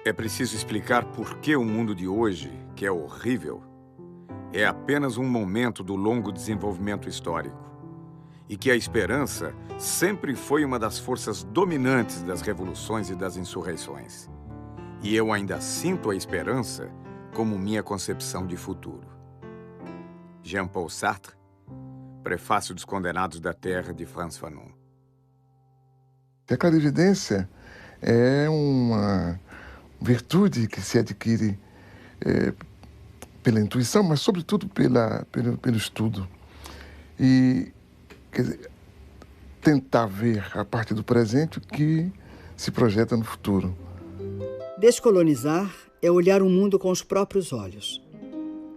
É preciso explicar por que o mundo de hoje, que é horrível, é apenas um momento do longo desenvolvimento histórico. E que a esperança sempre foi uma das forças dominantes das revoluções e das insurreições. E eu ainda sinto a esperança como minha concepção de futuro. Jean-Paul Sartre, Prefácio dos Condenados da Terra, de Frantz Fanon. A clarividência é uma virtude que se adquire pela intuição, mas sobretudo pelo estudo. E quer dizer, tentar ver a partir do presente o que se projeta no futuro. Descolonizar é olhar o mundo com os próprios olhos,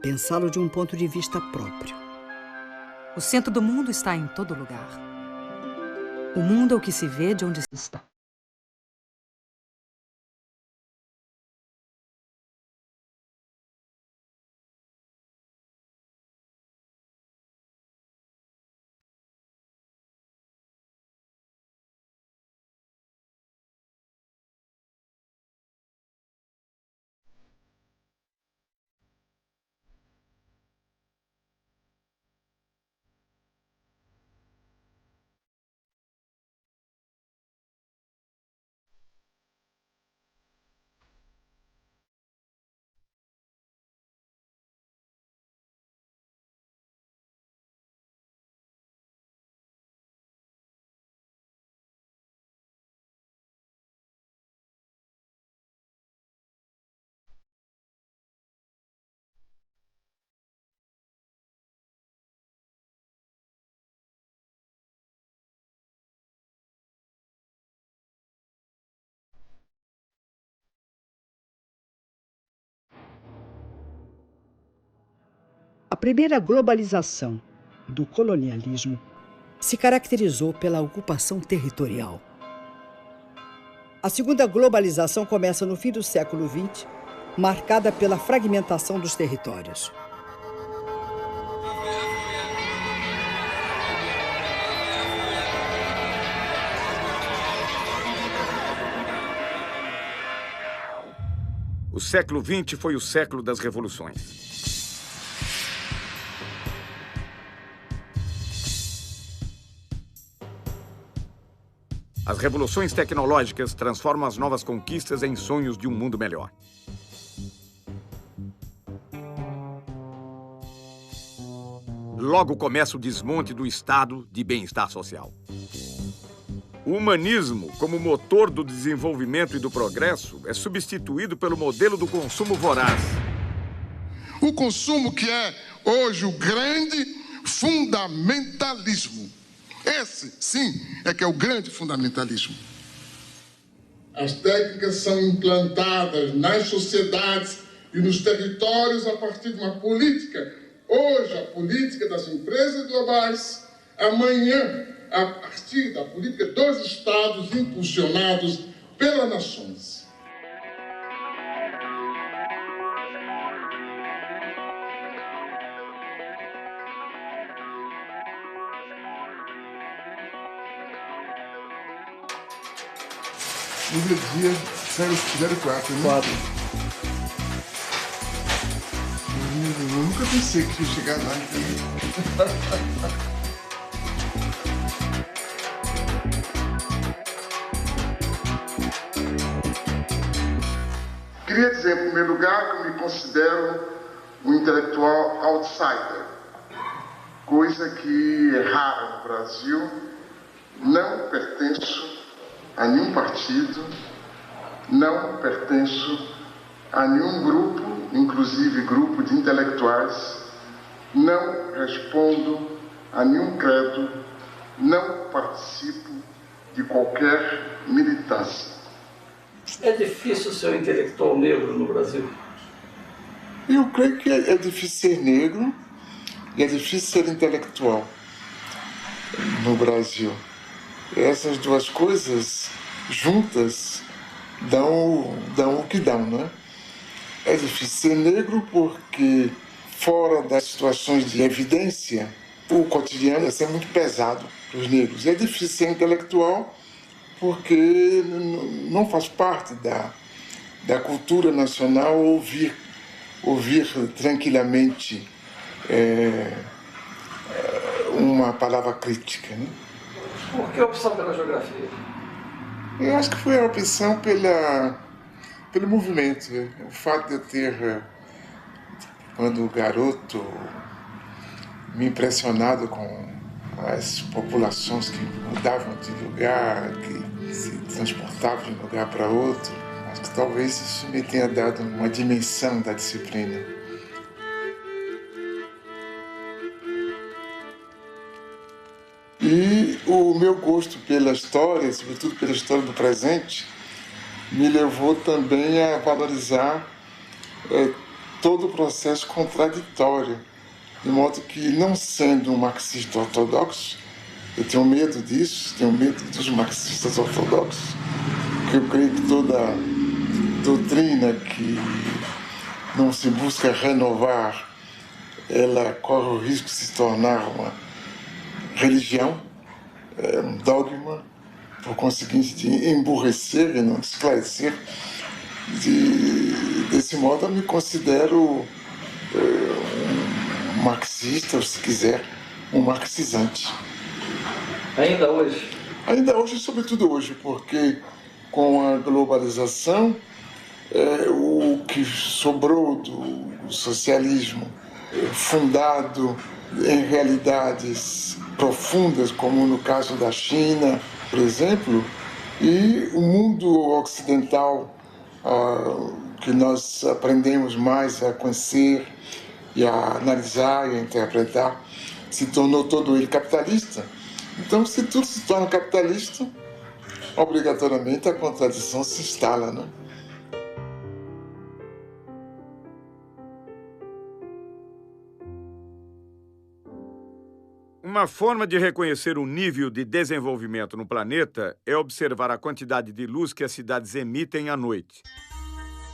pensá-lo de um ponto de vista próprio. O centro do mundo está em todo lugar. O mundo é o que se vê de onde se está. A primeira globalização do colonialismo se caracterizou pela ocupação territorial. A segunda globalização começa no fim do século XX, marcada pela fragmentação dos territórios. O século XX foi o século das revoluções. As revoluções tecnológicas transformam as novas conquistas em sonhos de um mundo melhor. Logo começa o desmonte do estado de bem-estar social. O humanismo, como motor do desenvolvimento e do progresso, é substituído pelo modelo do consumo voraz. O consumo que é hoje o grande fundamentalismo. Esse, sim, é que é o grande fundamentalismo. As técnicas são implantadas nas sociedades e nos territórios a partir de uma política. Hoje, a política das empresas globais. Amanhã, a partir da política dos Estados impulsionados pelas nações. Dia 04, né? 4. Eu nunca pensei que ia chegar lá. Queria dizer, em primeiro lugar, que eu me considero um intelectual outsider, coisa que é rara no Brasil. Não pertenço a nenhum partido, não pertenço a nenhum grupo, inclusive grupo de intelectuais, não respondo a nenhum credo, não participo de qualquer militância. É difícil ser um intelectual negro no Brasil? Eu creio que é difícil ser negro e é difícil ser intelectual no Brasil. Essas duas coisas juntas dão o que dão, não é? É difícil ser negro porque, fora das situações de evidência, o cotidiano é muito pesado para os negros. É difícil ser intelectual porque não faz parte da cultura nacional ouvir tranquilamente uma palavra crítica, né? Por que a opção pela geografia? Eu acho que foi a opção pelo movimento. O fato de eu ter, quando garoto, me impressionado com as populações que mudavam de lugar, que se transportavam de um lugar para outro. Acho que talvez isso me tenha dado uma dimensão da disciplina. E o meu gosto pela história, sobretudo pela história do presente, me levou também a valorizar todo o processo contraditório. De modo que, não sendo um marxista ortodoxo, eu tenho medo disso, tenho medo dos marxistas ortodoxos, porque eu creio que toda doutrina que não se busca renovar, ela corre o risco de se tornar uma religião, um dogma, por conseguinte de emburrecer e não de esclarecer. Desse modo, eu me considero um marxista, ou se quiser, um marxizante. Ainda hoje? Ainda hoje, sobretudo hoje, porque com a globalização, o que sobrou do socialismo, fundado em realidades profundas, como no caso da China, por exemplo, e o mundo ocidental, que nós aprendemos mais a conhecer e a analisar e a interpretar, se tornou todo ele capitalista. Então, se tudo se torna capitalista, obrigatoriamente a contradição se instala, né? Uma forma de reconhecer o nível de desenvolvimento no planeta é observar a quantidade de luz que as cidades emitem à noite.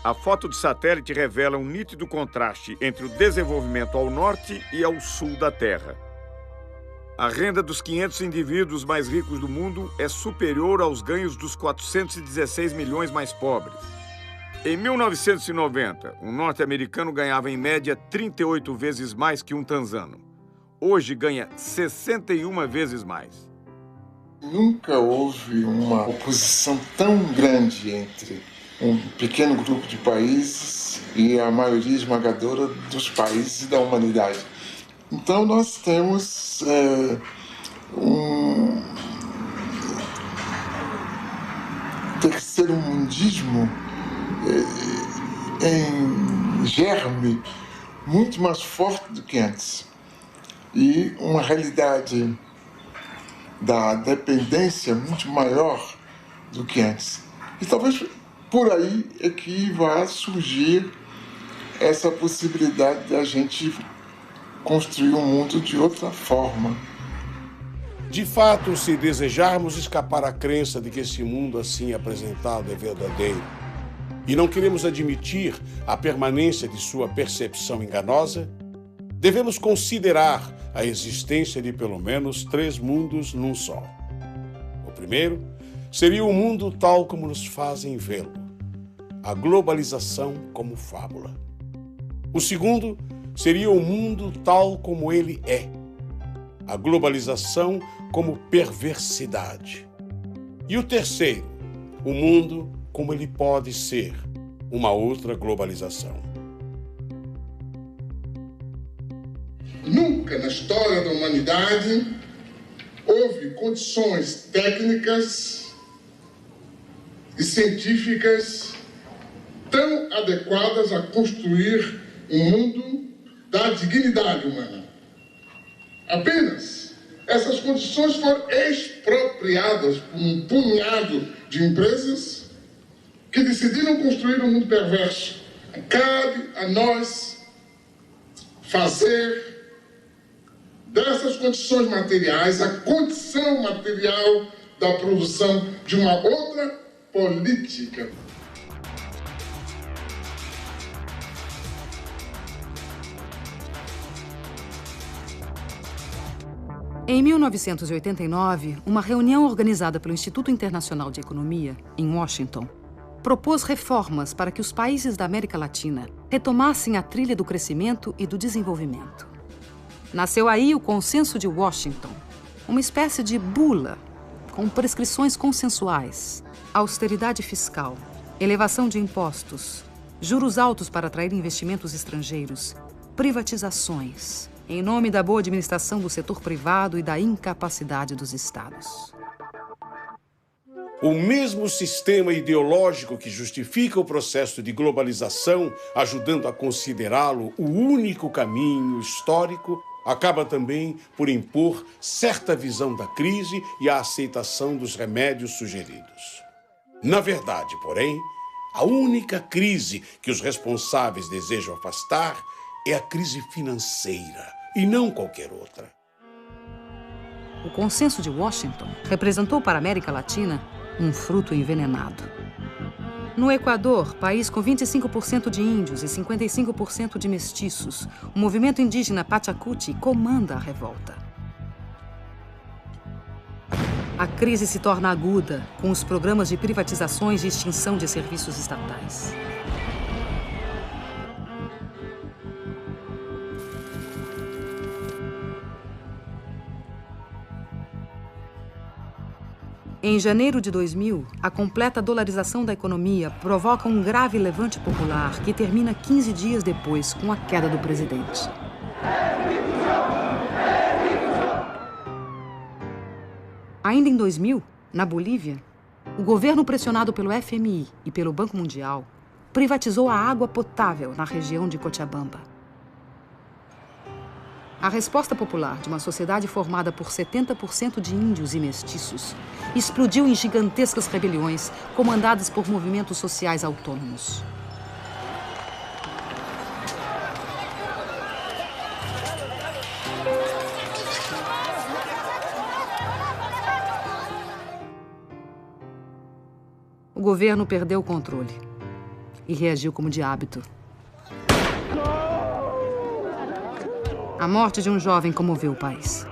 A foto de satélite revela um nítido contraste entre o desenvolvimento ao norte e ao sul da Terra. A renda dos 500 indivíduos mais ricos do mundo é superior aos ganhos dos 416 milhões mais pobres. Em 1990, um norte-americano ganhava em média 38 vezes mais que um tanzano. Hoje ganha 61 vezes mais. Nunca houve uma oposição tão grande entre um pequeno grupo de países e a maioria esmagadora dos países da humanidade. Então nós temos um terceiro-mundismo em germe muito mais forte do que antes. E uma realidade da dependência muito maior do que antes. E talvez por aí é que vai surgir essa possibilidade de a gente construir um mundo de outra forma. De fato, se desejarmos escapar à crença de que esse mundo assim apresentado é verdadeiro e não queremos admitir a permanência de sua percepção enganosa, devemos considerar a existência de pelo menos 3 mundos num só. O primeiro seria o mundo tal como nos fazem vê-lo, a globalização como fábula. O segundo seria o mundo tal como ele é, a globalização como perversidade. E o terceiro, o mundo como ele pode ser, uma outra globalização. Nunca na história da humanidade houve condições técnicas e científicas tão adequadas a construir um mundo da dignidade humana. Apenas essas condições foram expropriadas por um punhado de empresas que decidiram construir um mundo perverso. Cabe a nós fazer dessas condições materiais a condição material da produção de uma outra política. Em 1989, uma reunião organizada pelo Instituto Internacional de Economia, em Washington, propôs reformas para que os países da América Latina retomassem a trilha do crescimento e do desenvolvimento. Nasceu aí o Consenso de Washington, uma espécie de bula com prescrições consensuais, austeridade fiscal, elevação de impostos, juros altos para atrair investimentos estrangeiros, privatizações, em nome da boa administração do setor privado e da incapacidade dos estados. O mesmo sistema ideológico que justifica o processo de globalização, ajudando a considerá-lo o único caminho histórico, acaba também por impor certa visão da crise e a aceitação dos remédios sugeridos. Na verdade, porém, a única crise que os responsáveis desejam afastar é a crise financeira, e não qualquer outra. O Consenso de Washington representou para a América Latina um fruto envenenado. No Equador, país com 25% de índios e 55% de mestiços, o movimento indígena Pachacuti comanda a revolta. A crise se torna aguda com os programas de privatizações e extinção de serviços estatais. Em janeiro de 2000, a completa dolarização da economia provoca um grave levante popular que termina 15 dias depois com a queda do presidente. Ainda em 2000, na Bolívia, o governo pressionado pelo FMI e pelo Banco Mundial privatizou a água potável na região de Cochabamba. A resposta popular de uma sociedade formada por 70% de índios e mestiços explodiu em gigantescas rebeliões comandadas por movimentos sociais autônomos. O governo perdeu o controle e reagiu como de hábito. A morte de um jovem comoveu o país.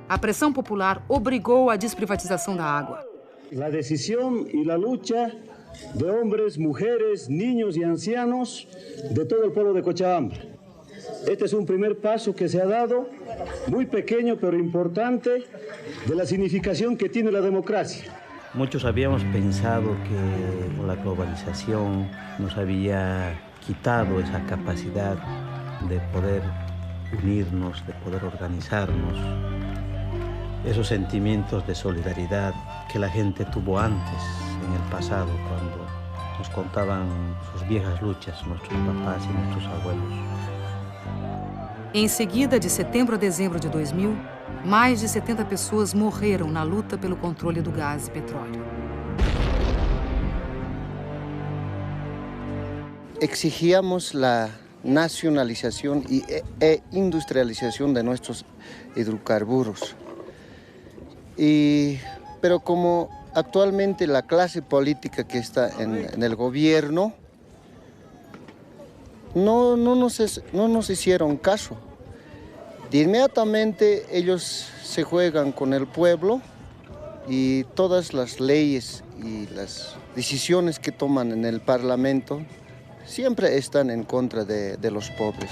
A pressão popular obrigou a desprivatização da água. A decisão e a luta de homens, mulheres, niños e ancianos de todo o pueblo de Cochabamba. Este es un primer paso que se ha dado, muy pequeño pero importante, de la significación que tiene la democracia. Muchos habíamos pensado que la globalización nos había quitado esa capacidad de poder unirnos, de poder organizarnos, esos sentimientos de solidaridad que la gente tuvo antes, en el pasado, cuando nos contaban sus viejas luchas, nuestros papás y nuestros abuelos. Em seguida, de setembro a dezembro de 2000, mais de 70 pessoas morreram na luta pelo controle do gás e petróleo. Exigíamos la nacionalización e industrialización de nuestros hidrocarburos. Pero como actualmente la clase política que está en el gobierno no nos hicieron caso. De inmediatamente ellos se juegan con el pueblo y todas las leyes y las decisiones que toman en el Parlamento siempre están en contra de los pobres.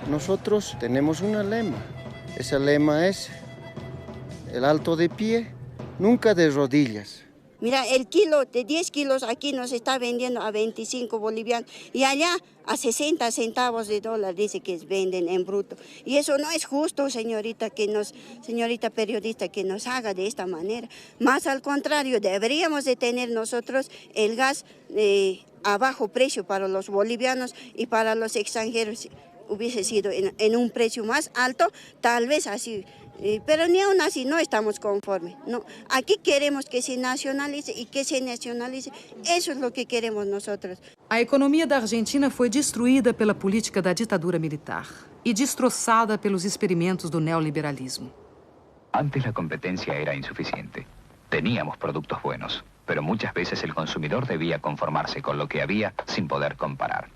Nosotros tenemos una lema. Ese lema es el alto de pie, nunca de rodillas. Mira, el kilo de 10 kilos aquí nos está vendiendo a 25 bolivianos y allá a 60 centavos de dólar dice que venden en bruto. Y eso no es justo, señorita periodista, que nos haga de esta manera. Más al contrario, deberíamos de tener nosotros el gas a bajo precio para los bolivianos y para los extranjeros. Hubiese sido en un precio más alto, tal vez así. Pero ni aún así no estamos conformes. No. Aquí queremos que se nacionalice y que se nacionalice. Eso es lo que queremos nosotros. A economia da Argentina foi destruída pela política da ditadura militar e destroçada pelos experimentos do neoliberalismo. Antes la competencia era insuficiente. Teníamos productos buenos, pero muchas veces el consumidor debía conformarse con lo que había sin poder comparar.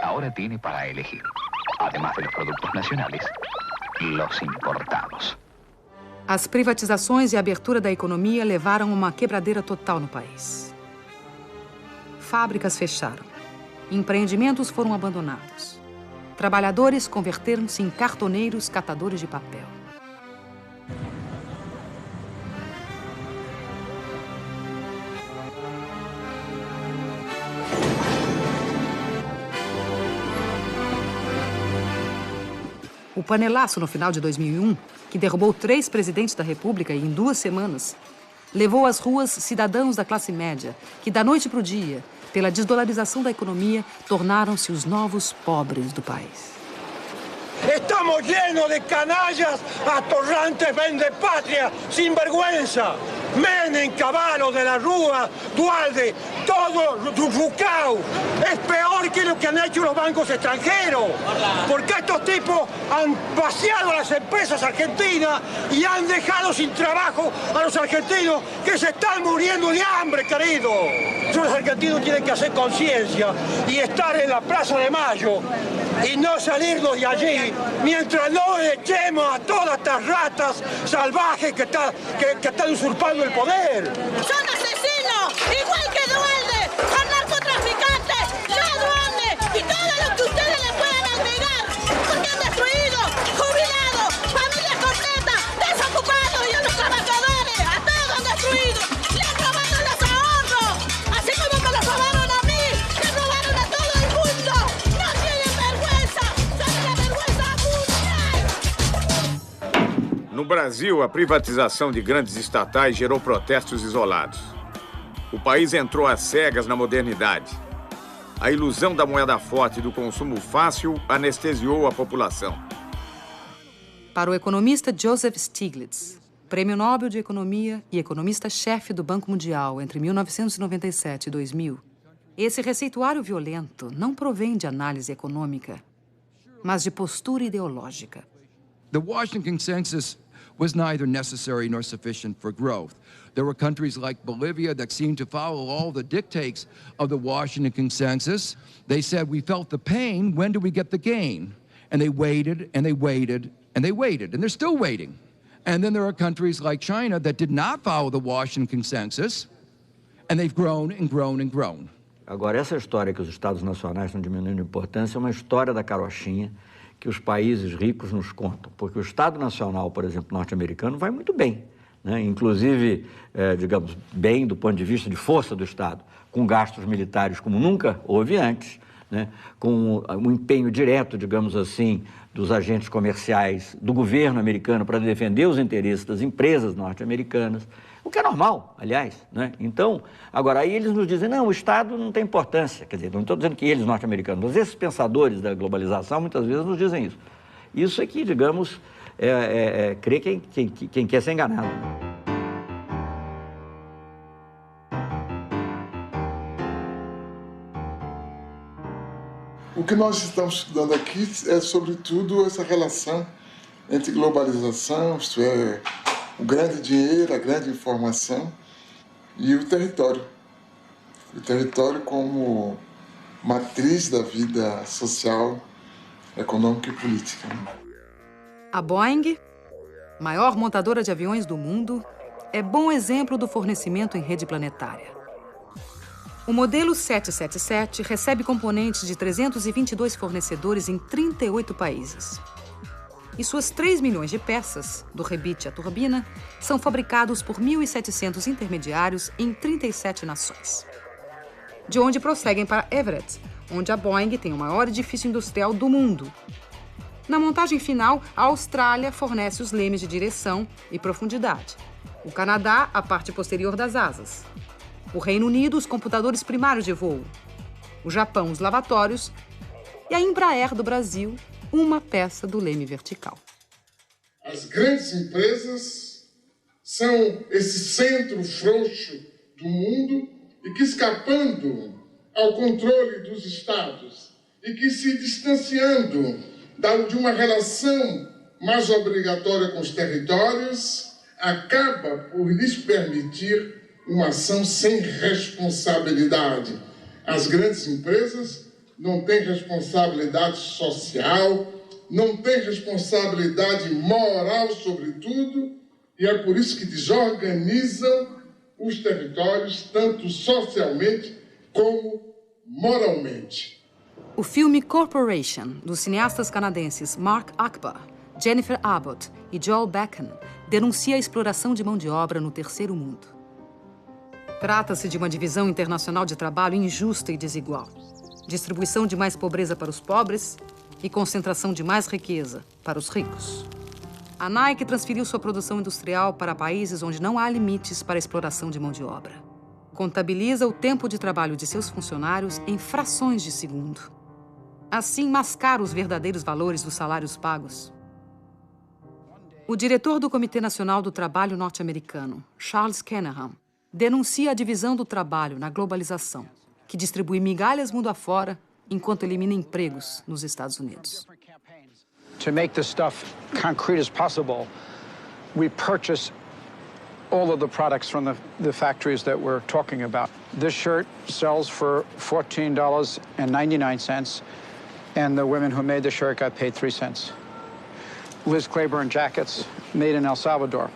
Ahora tiene para elegir, además de los productos nacionales, los importados. As privatizações e a abertura da economia levaram a uma quebradeira total no país. Fábricas fecharam. Empreendimentos foram abandonados. Trabalhadores converteram-se em cartoneiros catadores de papel. O panelaço no final de 2001, que derrubou 3 presidentes da República em 2 semanas, levou às ruas cidadãos da classe média, que da noite para o dia, pela desdolarização da economia, tornaram-se os novos pobres do país. Estamos llenos de canallas, atorrantes, vendepatria, sinvergüenza. Menem, Cavallo, de la Rúa, Dualde, todo Rucao. Es peor que lo que han hecho los bancos extranjeros. Porque estos tipos han vaciado las empresas argentinas y han dejado sin trabajo a los argentinos que se están muriendo de hambre, querido. Los argentinos tienen que hacer conciencia y estar en la Plaza de Mayo y no salirnos de allí mientras no echemos a todas estas ratas salvajes que están usurpando el poder. Son asesinos, igual que Dualde, son narcotraficantes, ladrones y todo lo que ustedes le puedan agregar, porque han destruido jubilados, familias completas, desocupados y a los trabajadores, a todos han destruido. Le han robado los ahorros, así como me los robaron a mí, le robaron a todo el mundo. No tienen vergüenza, son una vergüenza mundial. No Brasil, a privatização de grandes estatais gerou protestos isolados. O país entrou às cegas na modernidade. A ilusão da moeda forte e do consumo fácil anestesiou a população. Para o economista Joseph Stiglitz, Prêmio Nobel de Economia e economista-chefe do Banco Mundial entre 1997 e 2000, esse receituário violento não provém de análise econômica, mas de postura ideológica. The Washington Consensus was neither necessary nor sufficient for growth. There were countries like Bolivia that seemed to follow all the dictates of the Washington Consensus. They said, we felt the pain, when do we get the gain? And they waited, and they waited, and they waited, and they're still waiting. And then there are countries like China that did not follow the Washington Consensus, and they've grown and grown and grown. Agora, essa história que os Estados nacionais estão diminuindo de importância é uma história da carochinha que os países ricos nos contam, porque o Estado Nacional, por exemplo, norte-americano, vai muito bem, né? Inclusive, digamos, bem do ponto de vista de força do Estado, com gastos militares como nunca houve antes, né? Com um empenho direto, digamos assim, dos agentes comerciais do governo americano para defender os interesses das empresas norte-americanas, o que é normal, aliás, né? Então, agora, aí eles nos dizem, não, o Estado não tem importância. Quer dizer, não estou dizendo que eles, norte-americanos, mas esses pensadores da globalização, muitas vezes nos dizem isso. Isso é que, digamos, crê quem quer ser enganado. O que nós estamos estudando aqui é, sobretudo, essa relação entre globalização, isto é, o grande dinheiro, a grande informação e o território. O território como matriz da vida social, econômica e política. A Boeing, maior montadora de aviões do mundo, é bom exemplo do fornecimento em rede planetária. O modelo 777 recebe componentes de 322 fornecedores em 38 países. E suas 3 milhões de peças, do rebite à turbina, são fabricados por 1.700 intermediários em 37 nações. De onde prosseguem para Everett, onde a Boeing tem o maior edifício industrial do mundo. Na montagem final, a Austrália fornece os lemes de direção e profundidade. O Canadá, a parte posterior das asas. O Reino Unido, os computadores primários de voo. O Japão, os lavatórios. E a Embraer do Brasil, uma peça do leme vertical. As grandes empresas são esse centro frouxo do mundo e que, escapando ao controle dos estados e que se distanciando de uma relação mais obrigatória com os territórios, acaba por lhes permitir uma ação sem responsabilidade. As grandes empresas não têm responsabilidade social, não têm responsabilidade moral, sobretudo, e é por isso que desorganizam os territórios, tanto socialmente como moralmente. O filme Corporation, dos cineastas canadenses Mark Akbar, Jennifer Abbott e Joel Beckham, denuncia a exploração de mão de obra no terceiro mundo. Trata-se de uma divisão internacional de trabalho injusta e desigual. Distribuição de mais pobreza para os pobres e concentração de mais riqueza para os ricos. A Nike transferiu sua produção industrial para países onde não há limites para a exploração de mão de obra. Contabiliza o tempo de trabalho de seus funcionários em frações de segundo. Assim, mascara os verdadeiros valores dos salários pagos. O diretor do Comitê Nacional do Trabalho norte-americano, Charles Kenahan, denuncia a divisão do trabalho na globalização, que distribui migalhas mundo afora enquanto elimina empregos nos Estados Unidos. To make this stuff concrete as possible, we purchase all of the products from the factories that we're talking about. This shirt sells for $14.99, and the women who made the shirt got paid 3 cents. Liz Claiborne jackets made in El Salvador.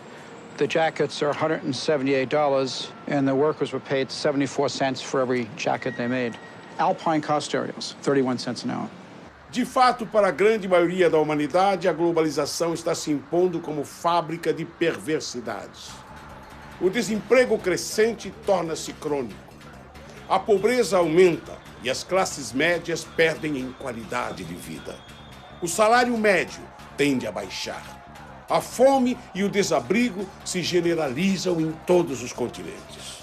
The jackets are $178, and the workers were paid 74 cents for every jacket they made. Alpine Cost Aerials, 31 cents an hour. De fato, para a grande maioria da humanidade, a globalização está se impondo como fábrica de perversidades. O desemprego crescente torna-se crônico. A pobreza aumenta e as classes médias perdem em qualidade de vida. O salário médio tende a baixar. A fome e o desabrigo se generalizam em todos os continentes.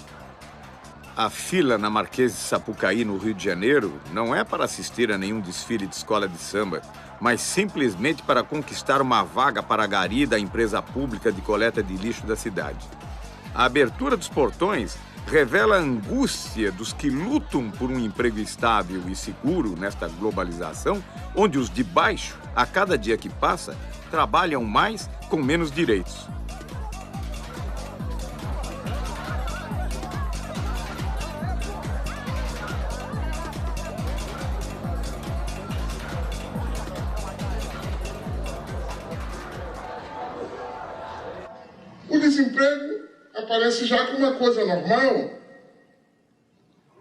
A fila na Marquês de Sapucaí, no Rio de Janeiro, não é para assistir a nenhum desfile de escola de samba, mas simplesmente para conquistar uma vaga para a gari da empresa pública de coleta de lixo da cidade. A abertura dos portões revela a angústia dos que lutam por um emprego estável e seguro nesta globalização, onde os de baixo, a cada dia que passa, trabalham mais com menos direitos. O desemprego aparece já como uma coisa normal.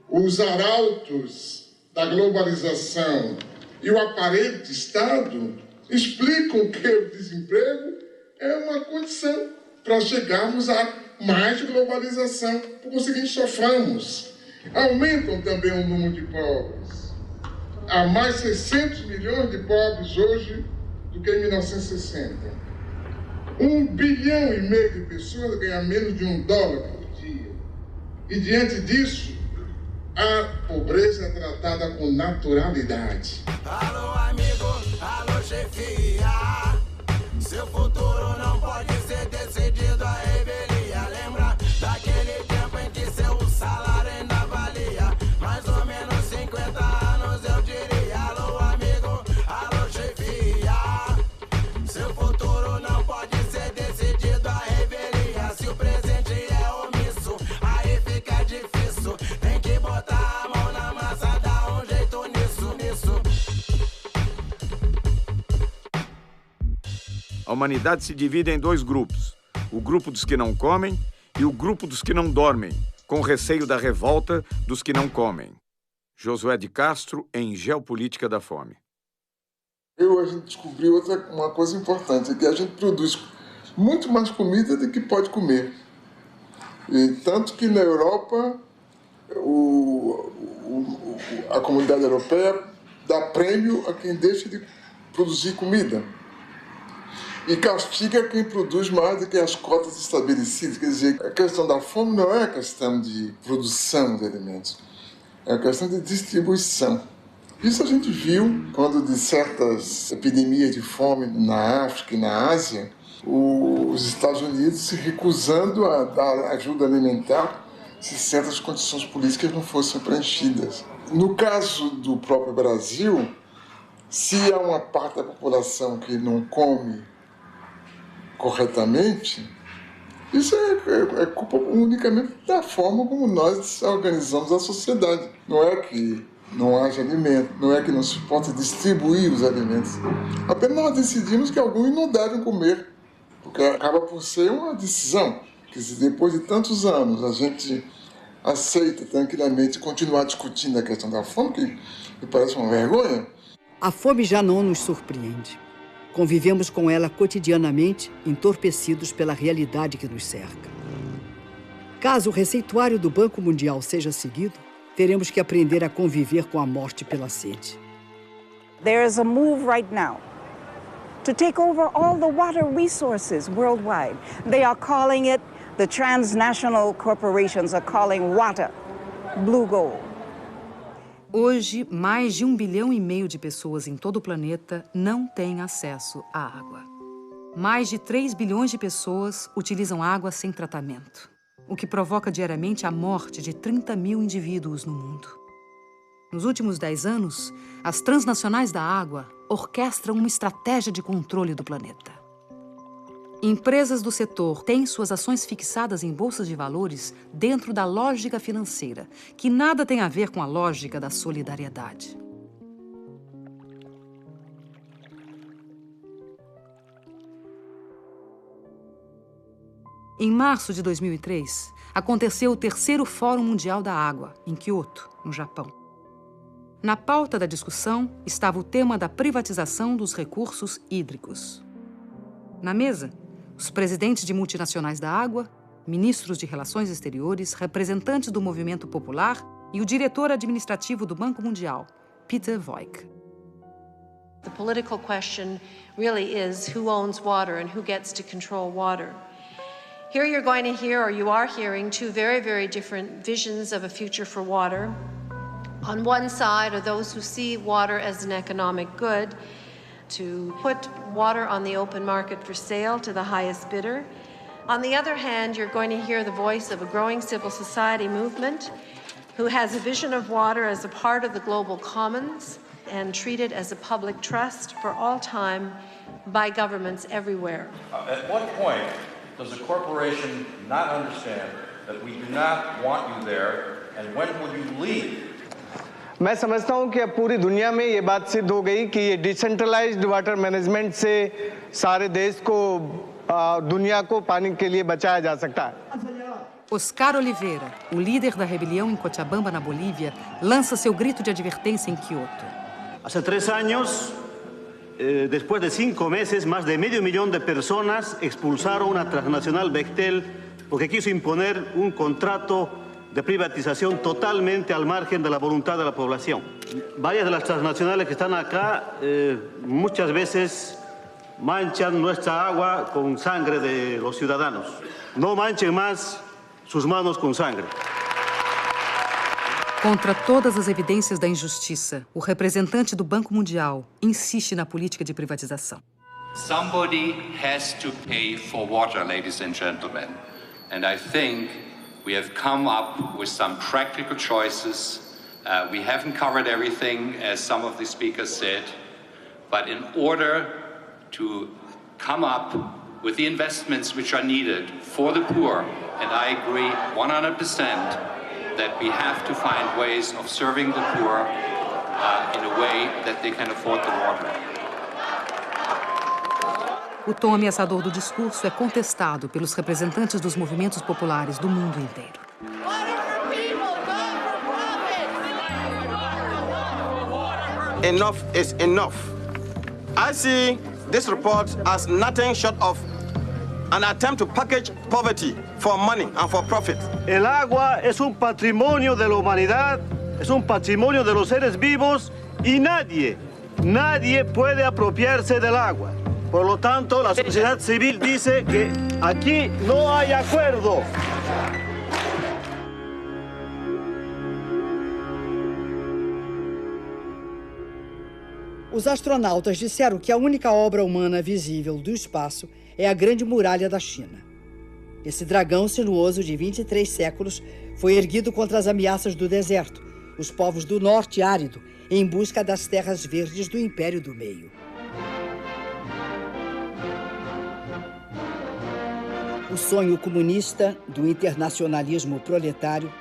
Os arautos da globalização e o aparelho de Estado explicam que o desemprego é uma condição para chegarmos a mais globalização. Por conseguinte, soframos. Aumentam também o número de pobres. Há mais 600 milhões de pobres hoje do que em 1960. 1,5 bilhão de pessoas ganham menos de $1 por dia. E diante disso, a pobreza é tratada com naturalidade. Alô, amigo, alô, chefia. Seu futuro não pode ser decidido à revelia. Lembra daquele tempo em que seu salário ainda valia mais ou menos 50 anos, eu diria. Alô, amigo, alô, chefia. Seu futuro não pode ser decidido à revelia. Se o presente é omisso, aí fica difícil. Tem que botar a mão na massa, dar um jeito nisso. A humanidade se divide em 2 grupos. O grupo dos que não comem e o grupo dos que não dormem, com receio da revolta dos que não comem. Josué de Castro, em Geopolítica da Fome. A gente descobriu uma coisa importante, é que a gente produz muito mais comida do que pode comer. E tanto que na Europa, a comunidade europeia dá prêmio a quem deixa de produzir comida. E castiga quem produz mais do que as cotas estabelecidas. Quer dizer, a questão da fome não é a questão de produção de alimentos, é a questão de distribuição. Isso a gente viu quando de certas epidemias de fome na África e na Ásia, os Estados Unidos se recusando a dar ajuda alimentar se certas condições políticas não fossem preenchidas. No caso do próprio Brasil, se há uma parte da população que não come corretamente, Isso é culpa unicamente da forma como nós organizamos a sociedade. Não é que não haja alimento, não é que não se possa distribuir os alimentos. Apenas nós decidimos que alguns não devem comer, porque acaba por ser uma decisão, que se depois de tantos anos a gente aceita tranquilamente continuar discutindo a questão da fome, que me parece uma vergonha. A fome já não nos surpreende. Convivemos com ela cotidianamente, entorpecidos pela realidade que nos cerca. Caso o receituário do Banco Mundial seja seguido, teremos que aprender a conviver com a morte pela sede. There is a move right now to take over all the water resources worldwide. They are calling it, the transnational corporations are calling water blue gold. Hoje, mais de 1,5 bilhão de pessoas em todo o planeta não têm acesso à água. Mais de 3 bilhões de pessoas utilizam água sem tratamento, o que provoca diariamente a morte de 30 mil indivíduos no mundo. Nos últimos 10 anos, as transnacionais da água orquestram uma estratégia de controle do planeta. Empresas do setor têm suas ações fixadas em bolsas de valores dentro da lógica financeira, que nada tem a ver com a lógica da solidariedade. Em março de 2003, aconteceu o 3º Fórum Mundial da Água, em Kyoto, no Japão. Na pauta da discussão estava o tema da privatização dos recursos hídricos. Na mesa, os presidentes de multinacionais da água, ministros de relações exteriores, representantes do movimento popular e o diretor administrativo do Banco Mundial, Peter Voigt. The political question really is who owns water and who gets to control water. Here you're going to hear, or you are hearing, two very, very different visions of a future for water. On one side are those who see water as an economic good, to put water on the open market for sale to the highest bidder. On the other hand, you're going to hear the voice of a growing civil society movement who has a vision of water as a part of the global commons and treated as a public trust for all time by governments everywhere. At what point does the corporation not understand that we do not want you there, and when will you leave? मैं समझता हूं कि अब पूरी दुनिया में ये बात सिद्ध हो गई कि ये डिसेंट्रलाइज्ड वाटर मैनेजमेंट से सारे देश को दुनिया को पानी के लिए बचाया जा सकता है. Oscar Oliveira, o líder da rebelião em Cochabamba, na Bolívia, lança seu grito de advertência em Kyoto. Hace 3 años, después de 5 meses, más de medio millón de personas expulsaron a transnacional Bechtel porque quiso imponer un contrato de privatización totalmente al margen de la voluntad de la población. Varias de las transnacionales que están acá muchas veces manchan nuestra agua con sangre de los ciudadanos. No manchen más sus manos com sangre. Contra todas as evidências da injustiça, o representante do Banco Mundial insiste na política de privatização. Somebody has to pay for water, ladies and gentlemen. And I think we have come up with some practical choices. We haven't covered everything, as some of the speakers said. But in order to come up with the investments which are needed for the poor, and I agree 100% that we have to find ways of serving the poor in a way that they can afford the water. O tom ameaçador do discurso é contestado pelos representantes dos movimentos populares do mundo inteiro. Enough is enough. I see this report as nothing short of an attempt to package poverty for money and for profit. El agua es un patrimonio de la humanidad, es un patrimonio de los seres vivos y nadie puede apropiarse del agua. Por lo tanto, la sociedad civil dice que aquí no hay acuerdo. Os astronautas disseram que a única obra humana visível do espaço é a Grande Muralha da China. Esse dragão sinuoso de 23 séculos foi erguido contra as ameaças do deserto, os povos do norte árido, em busca das terras verdes do Império do Meio. O sonho comunista do internacionalismo proletário,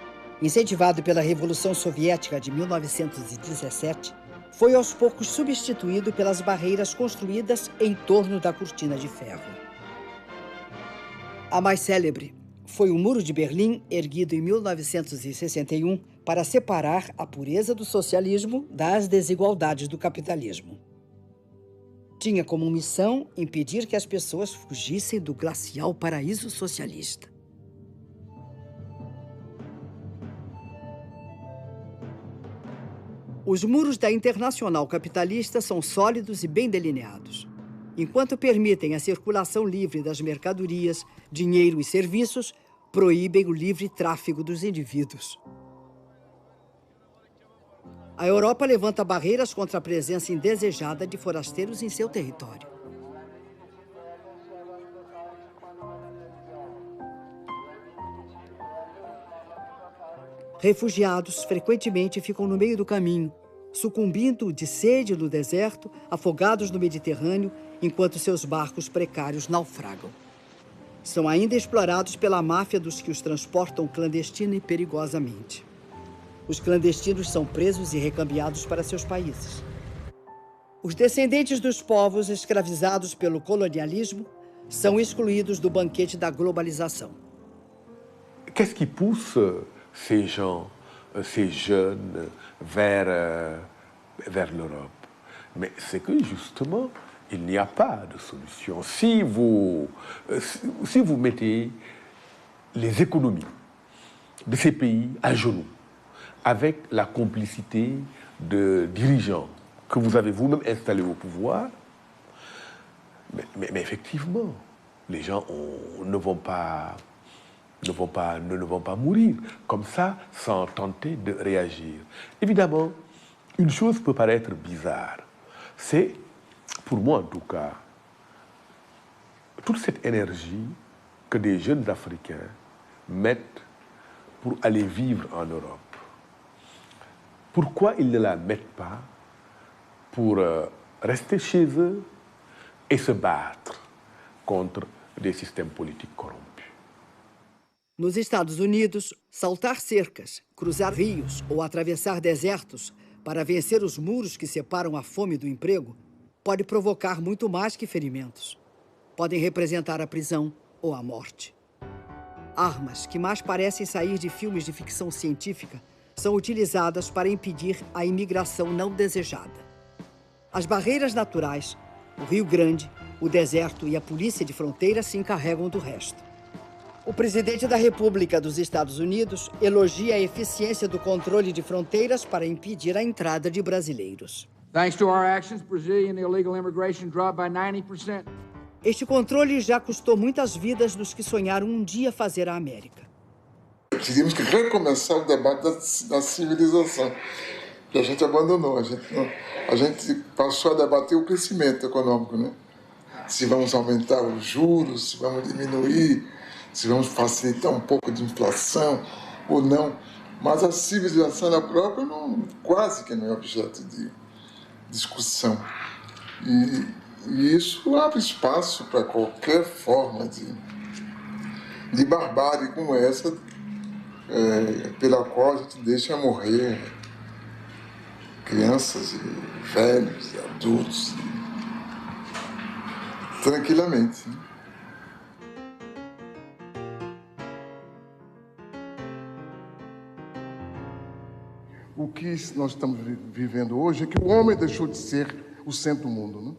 incentivado pela Revolução Soviética de 1917, foi aos poucos substituído pelas barreiras construídas em torno da cortina de ferro. A mais célebre foi o Muro de Berlim, erguido em 1961 para separar a pureza do socialismo das desigualdades do capitalismo. Tinha como missão impedir que as pessoas fugissem do glacial paraíso socialista. Os muros da Internacional Capitalista são sólidos e bem delineados. Enquanto permitem a circulação livre das mercadorias, dinheiro e serviços, proíbem o livre tráfego dos indivíduos. A Europa levanta barreiras contra a presença indesejada de forasteiros em seu território. Refugiados frequentemente ficam no meio do caminho, sucumbindo de sede no deserto, afogados no Mediterrâneo, enquanto seus barcos precários naufragam. São ainda explorados pela máfia dos que os transportam clandestina e perigosamente. Os clandestinos são presos e recambiados para seus países. Os descendentes dos povos escravizados pelo colonialismo são excluídos do banquete da globalização. Qu'est-ce qui pousse ces gens, ces jeunes, vers l'Europe? Mais c'est que justement, il n'y a pas de solution. Si vous mettez les économies de ces pays à genoux, avec la complicité de dirigeants que vous avez vous-même installés au pouvoir, mais effectivement, les gens ne vont pas mourir comme ça sans tenter de réagir. Évidemment, une chose peut paraître bizarre. C'est, pour moi en tout cas, toute cette énergie que des jeunes Africains mettent pour aller vivre en Europe. Pourquoi ils ne la mettent pas pour rester chez eux et se battre contre des systèmes politiques corrompus? Nos Estados Unidos, saltar cercas, cruzar rios ou atravessar desertos para vencer os muros que separam a fome do emprego pode provocar muito mais que ferimentos. Podem representar a prisão ou a morte. Armas que mais parecem sair de filmes de ficção científica são utilizadas para impedir a imigração não desejada. As barreiras naturais, o Rio Grande, o deserto e a polícia de fronteira se encarregam do resto. O presidente da República dos Estados Unidos elogia a eficiência do controle de fronteiras para impedir a entrada de brasileiros. Thanks to our actions, Brazilian illegal immigration dropped by 90%. Este controle já custou muitas vidas dos que sonharam um dia fazer a América. Teríamos que recomeçar o debate da civilização, que a gente abandonou. A gente passou a debater o crescimento econômico, né? Se vamos aumentar os juros, se vamos diminuir, se vamos facilitar um pouco de inflação ou não. Mas a civilização na própria quase que não é objeto de discussão. E isso abre espaço para qualquer forma de barbárie como essa, pela qual a gente deixa morrer crianças e velhos e adultos tranquilamente. O que nós estamos vivendo hoje é que o homem deixou de ser o centro do mundo, né?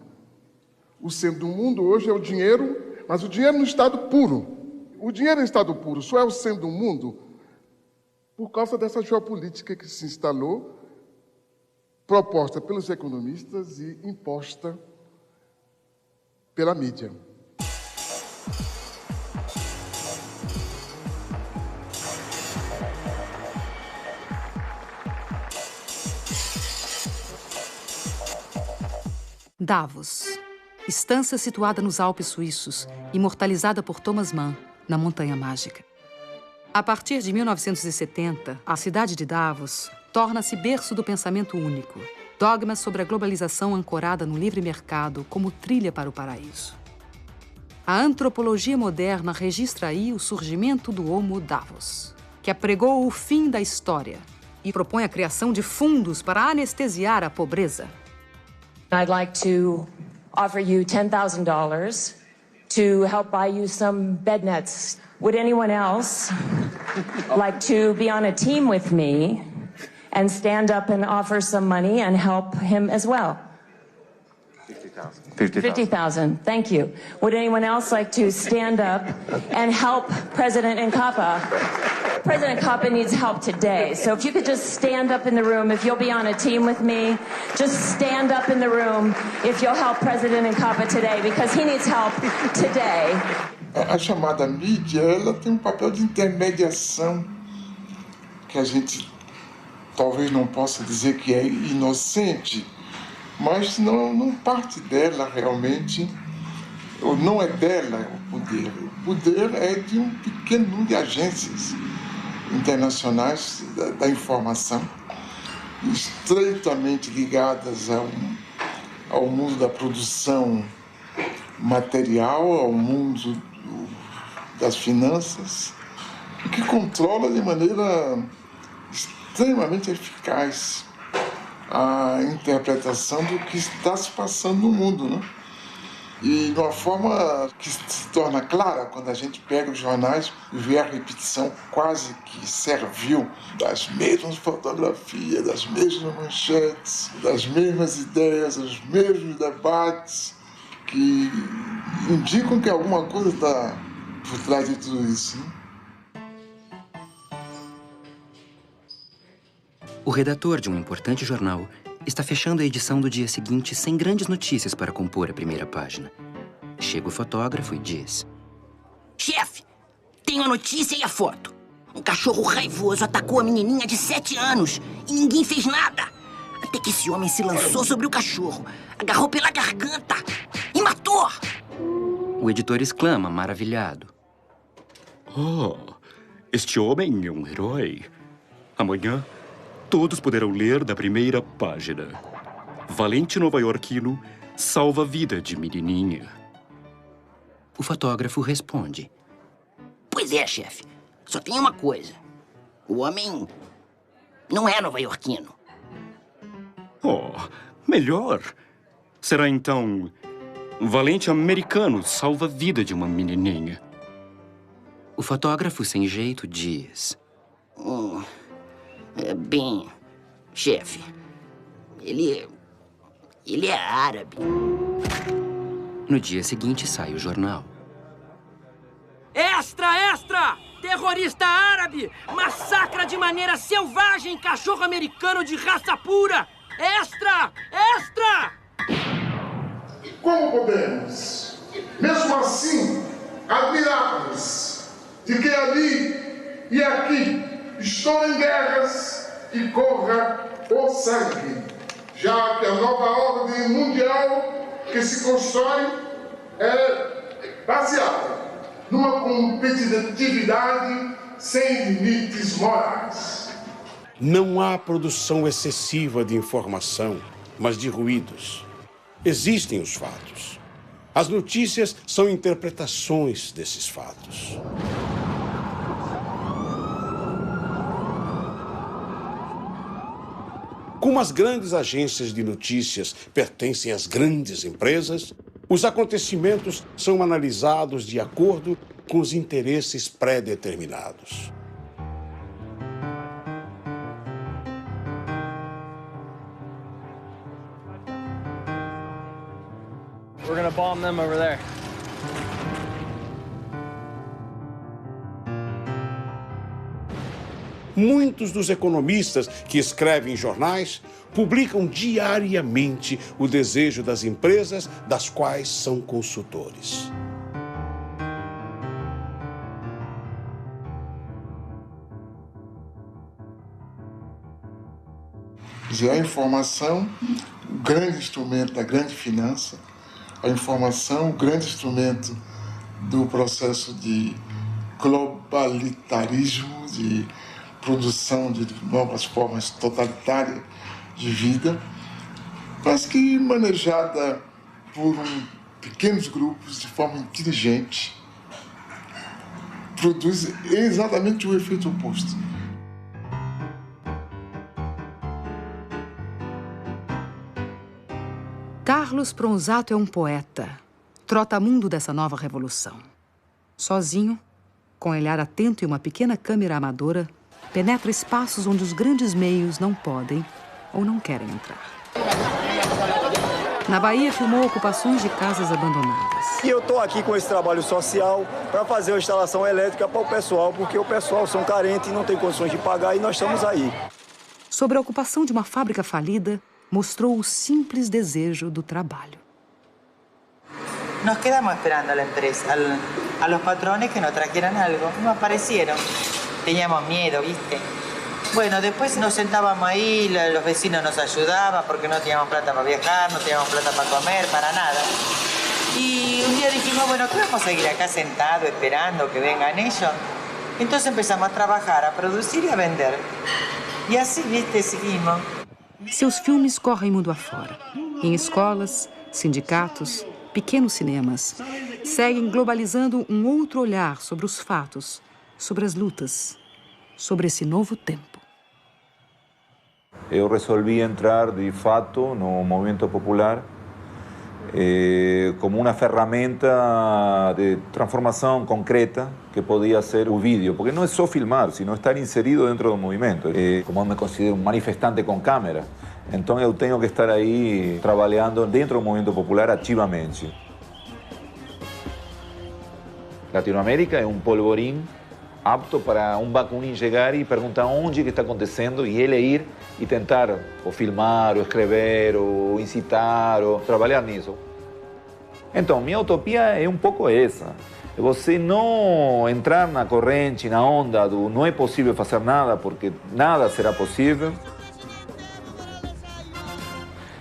O centro do mundo hoje é o dinheiro, mas o dinheiro no estado puro. O dinheiro em estado puro só é o centro do mundo por causa dessa geopolítica que se instalou, proposta pelos economistas e imposta pela mídia. Davos, estância situada nos Alpes suíços, imortalizada por Thomas Mann, na Montanha Mágica. A partir de 1970, a cidade de Davos torna-se berço do pensamento único, dogmas sobre a globalização ancorada no livre mercado como trilha para o paraíso. A antropologia moderna registra aí o surgimento do Homo Davos, que apregou o fim da história e propõe a criação de fundos para anestesiar a pobreza. I'd like to offer you $10,000 to help buy you some bed nets. Would anyone else like to be on a team with me and stand up and offer some money and help him as well? $50,000. Thank you. Would anyone else like to stand up and help President Nkapa? President Nkapa needs help today. So if you could just stand up in the room, if you'll be on a team with me, just stand up in the room if you'll help President Nkapa today, because he needs help today. A chamada mídia, ela tem papel de intermediação que a gente talvez não possa dizer que é inocente, mas não parte dela realmente, ou não é dela o poder. O poder é de um pequeno número de agências internacionais da informação, estreitamente ligadas ao mundo da produção material, ao mundo das finanças, que controla de maneira extremamente eficaz a interpretação do que está se passando no mundo, né? E de uma forma que se torna clara quando a gente pega os jornais e vê a repetição quase que servil das mesmas fotografias, das mesmas manchetes, das mesmas ideias, dos mesmos debates, que indicam que alguma coisa está por trás de tudo isso, né? O redator de um importante jornal está fechando a edição do dia seguinte sem grandes notícias para compor a primeira página. Chega o fotógrafo e diz: Chefe, tenho a notícia e a foto. Um cachorro raivoso atacou a menininha de 7 anos e ninguém fez nada. Até que esse homem se lançou sobre o cachorro, agarrou pela garganta e matou. O editor exclama, maravilhado: Oh, este homem é um herói. Amanhã, todos poderão ler da primeira página. Valente nova-iorquino salva a vida de menininha. O fotógrafo responde: Pois é, chefe. Só tem uma coisa. O homem não é nova-iorquino. Oh, melhor. Será então... Valente americano salva a vida de uma menininha. O fotógrafo sem jeito diz: Bem, chefe, ele é árabe. No dia seguinte sai o jornal. Extra, extra! Terrorista árabe massacra de maneira selvagem cachorro americano de raça pura! Extra, extra! Como podemos, mesmo assim, admirar-nos de que ali e aqui estão em guerras e corra o sangue, já que a nova ordem mundial que se constrói é baseada numa competitividade sem limites morais. Não há produção excessiva de informação, mas de ruídos. Existem os fatos. As notícias são interpretações desses fatos. Como as grandes agências de notícias pertencem às grandes empresas, os acontecimentos são analisados de acordo com os interesses pré-determinados. We're gonna bomb them over there. Muitos dos economistas que escrevem em jornais publicam diariamente o desejo das empresas das quais são consultores. A informação, o grande instrumento da grande finança, a informação, o grande instrumento do processo de globalitarismo, de produção de novas formas totalitárias de vida, mas que manejada por um pequenos grupos de forma inteligente, produz exatamente o efeito oposto. Carlos Pronzato é um poeta, trotamundo dessa nova revolução. Sozinho, com olhar atento e uma pequena câmera amadora, penetra espaços onde os grandes meios não podem ou não querem entrar. Na Bahia, filmou ocupações de casas abandonadas. E eu estou aqui com esse trabalho social para fazer uma instalação elétrica para o pessoal, porque o pessoal são carentes e não tem condições de pagar, e nós estamos aí. Sobre a ocupação de uma fábrica falida, mostrou o simples desejo do trabalho. Nos quedamos esperando a la empresa, a los patrones que nos trajeran algo. No aparecieron. Teníamos miedo, ¿viste? Bueno, después nos sentábamos ahí, los vecinos nos ayudaban porque no teníamos plata para viajar, no teníamos plata para comer, para nada. Y un día dijimos, bueno, ¿qué vamos a seguir acá sentados esperando que vengan ellos? Entonces empezamos a trabajar, a producir y a vender. Y así, ¿viste? Seguimos. Seus filmes correm mundo afora. Em escolas, sindicatos, pequenos cinemas, seguem globalizando um outro olhar sobre os fatos, sobre as lutas, sobre esse novo tempo. Eu resolvi entrar de fato no movimento popular como uma ferramenta de transformação concreta que podia ser o vídeo, porque não é só filmar, sino estar inserido dentro do movimento. Como eu me considero um manifestante com câmera, então eu tenho que estar aí trabalhando dentro do movimento popular ativamente. Latinoamérica é um polvorim apto para um Bakunin chegar e perguntar onde que está acontecendo e ele ir e tentar ou filmar, ou escrever, ou incitar, ou trabalhar nisso. Então, minha utopia é um pouco essa. É você não entrar na corrente, na onda do não é possível fazer nada, porque nada será possível.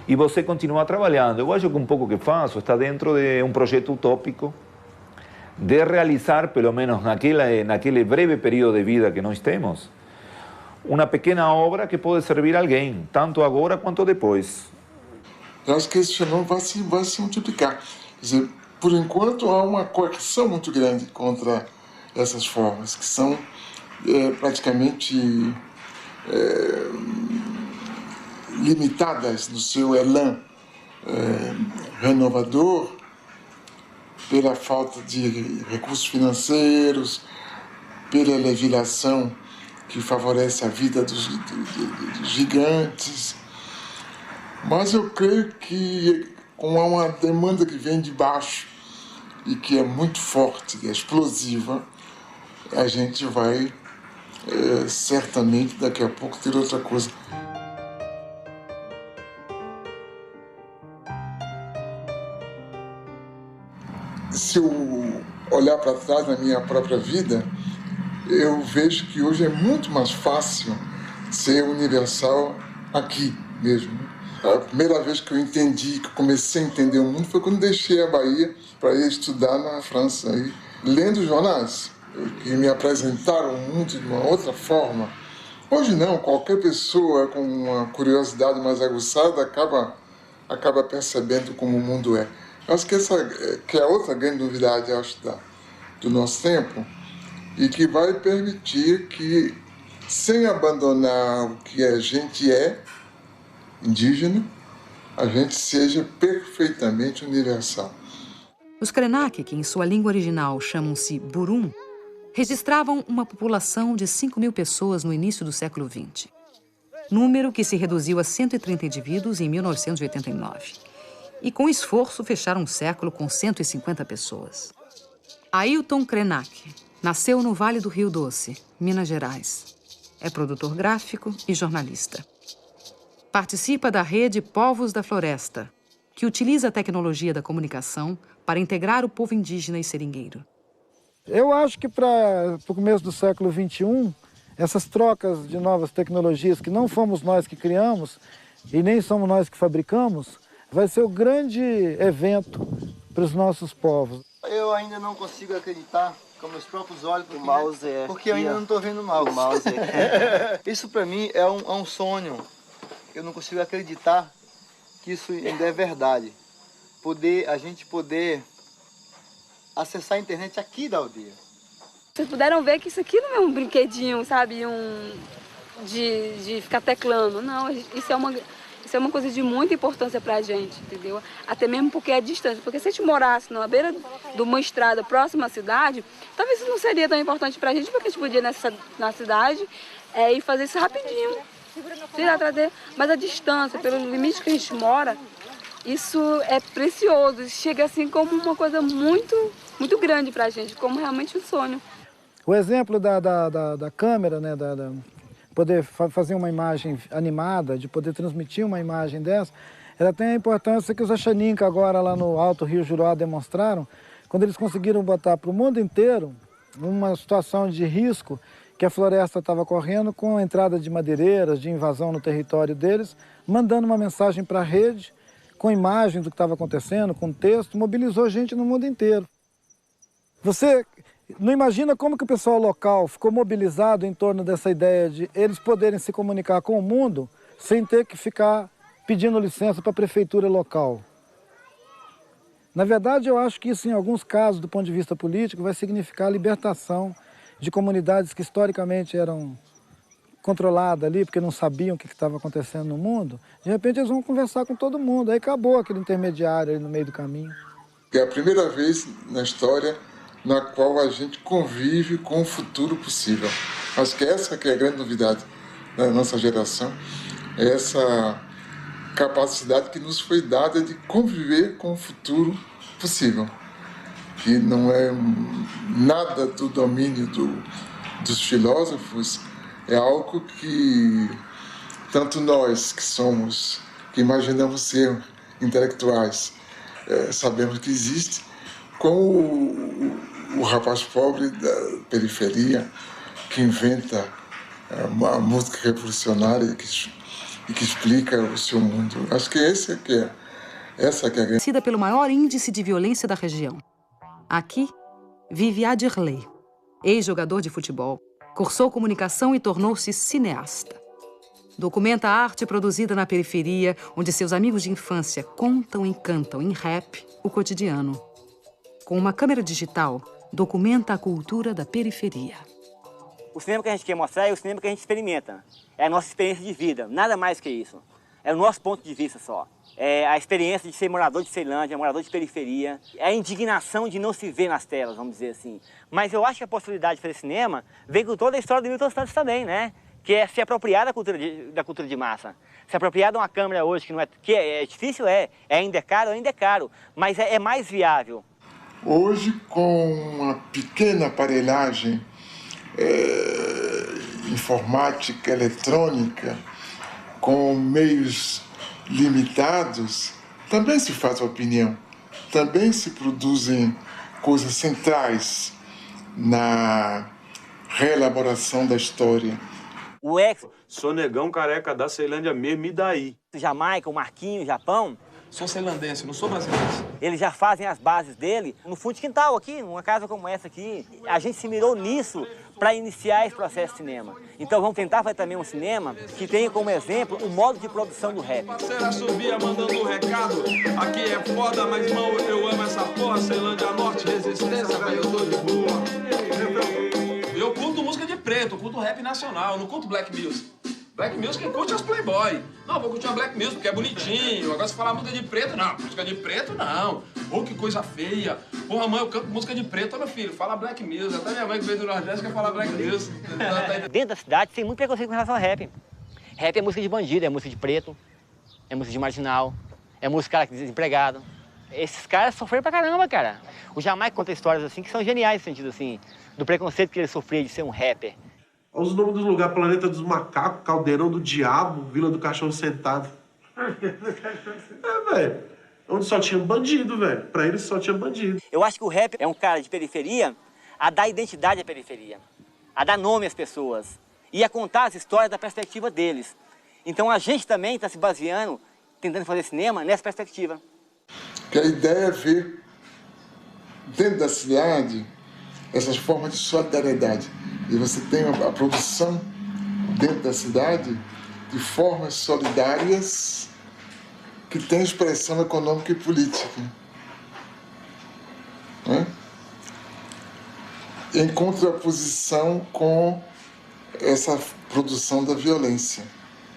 E você continuar trabalhando. Eu acho que um pouco que faço está dentro de um projeto utópico de realizar, pelo menos naquele breve período de vida que nós temos, uma pequena obra que pode servir a alguém, tanto agora quanto depois. Eu acho que esse fenômeno vai se multiplicar. Quer dizer, por enquanto, há uma coerção muito grande contra essas formas, que são praticamente limitadas no seu elan renovador, pela falta de recursos financeiros, pela legislação que favorece a vida dos gigantes. Mas eu creio que, com uma demanda que vem de baixo e que é muito forte, é explosiva, a gente vai certamente daqui a pouco ter outra coisa. Se eu olhar para trás na minha própria vida, eu vejo que hoje é muito mais fácil ser universal aqui mesmo. A primeira vez que eu entendi, que comecei a entender o mundo, foi quando deixei a Bahia para ir estudar na França, aí, lendo jornais, que me apresentaram o mundo de uma outra forma. Hoje não, qualquer pessoa com uma curiosidade mais aguçada acaba percebendo como o mundo é. Acho que essa que é outra grande novidade, acho, do nosso tempo, e que vai permitir que, sem abandonar o que a gente é, indígena, a gente seja perfeitamente universal. Os Krenak, que em sua língua original chamam-se Burum, registravam uma população de 5.000 pessoas no início do século XX. Número que se reduziu a 130 indivíduos em 1989. E com esforço fecharam um século com 150 pessoas. Ailton Krenak nasceu no Vale do Rio Doce, Minas Gerais. É produtor gráfico e jornalista. Participa da rede Povos da Floresta, que utiliza a tecnologia da comunicação para integrar o povo indígena e seringueiro. Eu acho que para o começo do século XXI, essas trocas de novas tecnologias que não fomos nós que criamos e nem somos nós que fabricamos, vai ser o grande evento para os nossos povos. Eu ainda não consigo acreditar com meus próprios olhos, porque, o mouse porque eu ainda não estou vendo o mouse. O mouse Isso para mim é um sonho. Eu não consigo acreditar que isso ainda é verdade. a gente poder acessar a internet aqui da aldeia. Vocês puderam ver que isso aqui não é um brinquedinho, sabe, de ficar teclando. Não, isso é uma coisa de muita importância pra gente, entendeu? Até mesmo porque é distante. Porque se a gente morasse na beira de uma estrada próxima à cidade, talvez isso não seria tão importante pra gente, porque a gente podia ir na cidade e fazer isso rapidinho. Mas a distância, pelo limite que a gente mora, isso é precioso. Chega assim como uma coisa muito, muito grande pra gente, como realmente um sonho. O exemplo da câmera, né, poder fazer uma imagem animada, de poder transmitir uma imagem dessa, ela tem a importância que os Achaninka agora lá no Alto Rio Juruá demonstraram, quando eles conseguiram botar para o mundo inteiro uma situação de risco que a floresta estava correndo com a entrada de madeireiras, de invasão no território deles, mandando uma mensagem para a rede, com imagens do que estava acontecendo, com texto, mobilizou gente no mundo inteiro. Você não imagina como que o pessoal local ficou mobilizado em torno dessa ideia de eles poderem se comunicar com o mundo sem ter que ficar pedindo licença para a prefeitura local. Na verdade, eu acho que isso, em alguns casos, do ponto de vista político, vai significar a libertação de comunidades que historicamente eram controladas ali, porque não sabiam o que estava acontecendo no mundo. De repente, eles vão conversar com todo mundo. Aí acabou aquele intermediário ali no meio do caminho. É a primeira vez na história na qual a gente convive com o futuro possível. Acho que essa que é a grande novidade da nossa geração, é essa capacidade que nos foi dada de conviver com o futuro possível, que não é nada do domínio dos filósofos, é algo que tanto nós que imaginamos ser intelectuais, sabemos que existe, como o rapaz pobre da periferia que inventa uma música revolucionária e que explica o seu mundo. Acho que essa que é a grande... Conhecida pelo maior índice de violência da região. Aqui vive Adirley, ex-jogador de futebol, cursou comunicação e tornou-se cineasta. Documenta a arte produzida na periferia, onde seus amigos de infância contam e cantam em rap o cotidiano. Com uma câmera digital, documenta a cultura da periferia. O cinema que a gente quer mostrar é o cinema que a gente experimenta. É a nossa experiência de vida, nada mais que isso. É o nosso ponto de vista só. É a experiência de ser morador de Ceilândia, morador de periferia. É a indignação de não se ver nas telas, vamos dizer assim. Mas eu acho que a possibilidade de fazer cinema vem com toda a história do Milton Santos também, né? Que é se apropriar da cultura de massa. Se apropriar de uma câmera hoje que é difícil, ainda é caro, mas é mais viável. Hoje, com uma pequena aparelhagem informática, eletrônica, com meios limitados, também se faz opinião, também se produzem coisas centrais na reelaboração da história. O ex... Sou negão careca da Ceilândia mesmo, e daí? Jamaica, o Marquinhos, Japão... Sou ceilandense, não sou brasileiro. Eles já fazem as bases dele no fundo de quintal aqui, numa casa como essa aqui. A gente se mirou nisso para iniciar esse processo de cinema. Então vamos tentar fazer também um cinema que tenha como exemplo o modo de produção do rap. Parceira subia mandando um recado. Aqui é foda, mas irmão, eu amo essa porra. Ceilândia Norte, resistência, velho, eu tô de boa. Eu curto música de preto, eu curto rap nacional, eu não curto black music. Black music quem curte é os playboy. Não, vou curtir uma black music porque é bonitinho. Agora se falar música de preto, não. Música de preto, não. Pô, que coisa feia. Porra, mãe, eu canto música de preto. Ô, meu filho, fala black music. Até minha mãe que veio do Nordeste quer falar black music. Dentro da cidade tem muito preconceito com relação ao rap. Rap é música de bandido, é música de preto, é música de marginal, é música de cara desempregado. Esses caras sofreram pra caramba, cara. O Jamaica conta histórias assim que são geniais no sentido assim, do preconceito que ele sofria de ser um rapper. Olha os nomes dos lugares: Planeta dos Macacos, Caldeirão do Diabo, Vila do Cachorro Sentado. Velho. Onde só tinha bandido, velho. Pra eles só tinha bandido. Eu acho que o rap é um cara de periferia a dar identidade à periferia, a dar nome às pessoas e a contar as histórias da perspectiva deles. Então a gente também está se baseando, tentando fazer cinema nessa perspectiva. Que a ideia é ver dentro da cidade essas formas de solidariedade. E você tem a produção dentro da cidade de formas solidárias que tem expressão econômica e política, né? Em contraposição com essa produção da violência.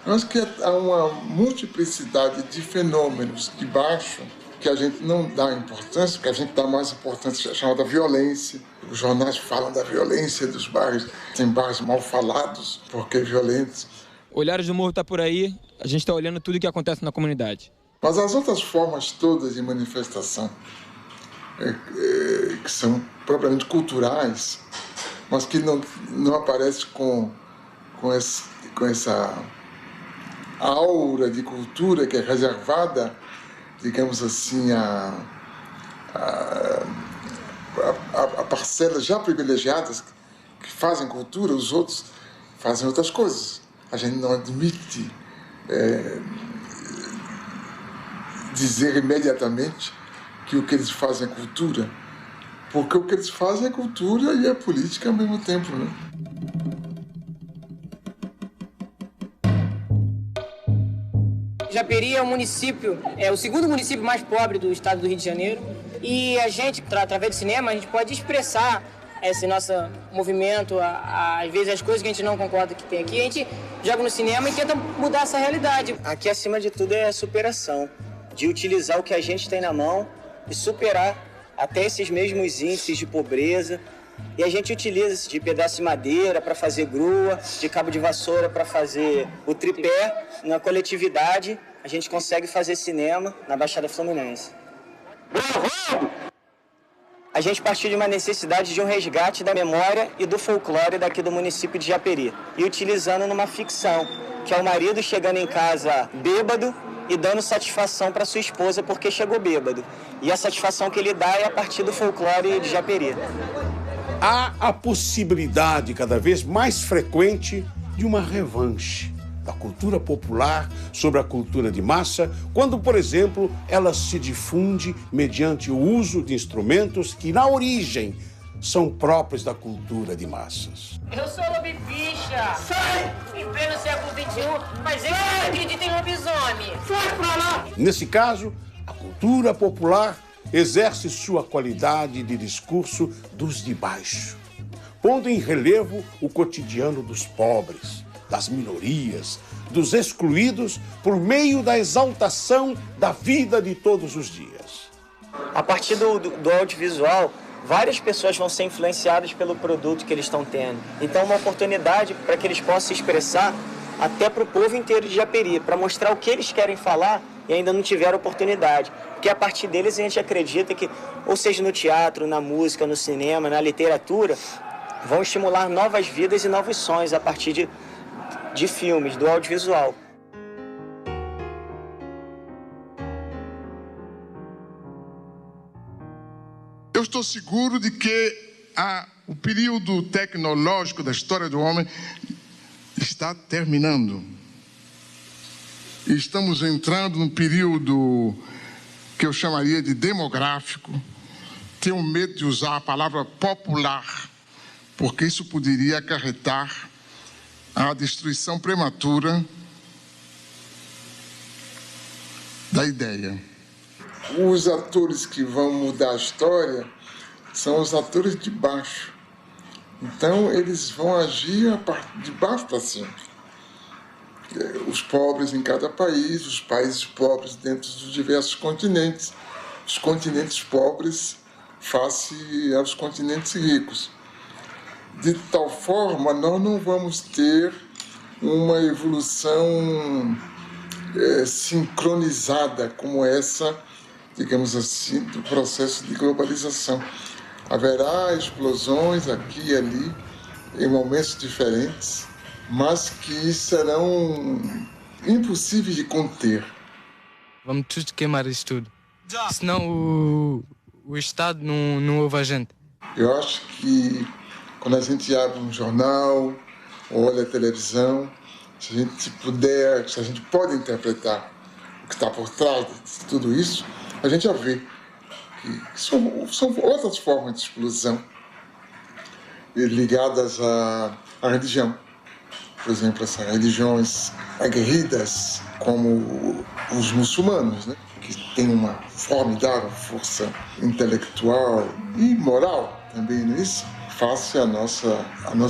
Eu acho que há uma multiplicidade de fenômenos de baixo que a gente não dá importância, que a gente dá mais importância à chamada violência. Os jornais falam da violência dos bairros, tem bairros mal falados porque violentos. Olhares do Morro está por aí, a gente está olhando tudo o que acontece na comunidade. Mas as outras formas todas de manifestação, que são propriamente culturais, mas que não aparecem com essa aura de cultura que é reservada, digamos assim, a parcelas já privilegiadas que fazem cultura, os outros fazem outras coisas. A gente não admite dizer imediatamente que o que eles fazem é cultura, porque o que eles fazem é cultura e é política ao mesmo tempo, né? Japeri é o segundo município mais pobre do estado do Rio de Janeiro. E a gente, através do cinema, a gente pode expressar esse nosso movimento, às vezes as coisas que a gente não concorda que tem aqui, a gente joga no cinema e tenta mudar essa realidade. Aqui, acima de tudo, é a superação, de utilizar o que a gente tem na mão e superar até esses mesmos índices de pobreza. E a gente utiliza de pedaço de madeira para fazer grua, de cabo de vassoura para fazer o tripé. Na coletividade, a gente consegue fazer cinema na Baixada Fluminense. A gente partiu de uma necessidade de um resgate da memória e do folclore daqui do município de Japeri. E utilizando numa ficção, que é o marido chegando em casa bêbado e dando satisfação para sua esposa porque chegou bêbado. E a satisfação que ele dá é a partir do folclore de Japeri. Há a possibilidade cada vez mais frequente de uma revanche da cultura popular sobre a cultura de massa, quando, por exemplo, ela se difunde mediante o uso de instrumentos que, na origem, são próprios da cultura de massas. Eu sou lobificha! Sai! Em pleno século XXI, mas eu não acredito em lobisomem! Sai pra lá! Nesse caso, a cultura popular exerce sua qualidade de discurso dos de baixo, pondo em relevo o cotidiano dos pobres, das minorias, dos excluídos, por meio da exaltação da vida de todos os dias. A partir do audiovisual, várias pessoas vão ser influenciadas pelo produto que eles estão tendo. Então, uma oportunidade para que eles possam se expressar até para o povo inteiro de Japeri, para mostrar o que eles querem falar e ainda não tiveram oportunidade. Porque a partir deles a gente acredita que, ou seja no teatro, na música, no cinema, na literatura, vão estimular novas vidas e novos sonhos a partir de filmes, do audiovisual. Eu estou seguro de que o período tecnológico da história do homem está terminando. E estamos entrando num período que eu chamaria de demográfico. Tenho medo de usar a palavra popular, porque isso poderia acarretar a destruição prematura da ideia. Os atores que vão mudar a história são os atores de baixo. Então, eles vão agir de baixo para cima. Os pobres em cada país, os países pobres dentro dos diversos continentes, os continentes pobres face aos continentes ricos. De tal forma, nós não vamos ter uma evolução sincronizada como essa, digamos assim, do processo de globalização. Haverá explosões aqui e ali, em momentos diferentes, mas que serão impossíveis de conter. Vamos tudo queimar isso tudo, senão o Estado não ouve a gente. Eu acho que quando a gente abre um jornal, olha a televisão, se a gente pode interpretar o que está por trás de tudo isso, a gente já vê que são outras formas de explosão ligadas à religião. por exemplo, essas religiões aguerridas, como os muçulmanos, né? Que têm uma formidável força intelectual e moral também nisso, face à nossa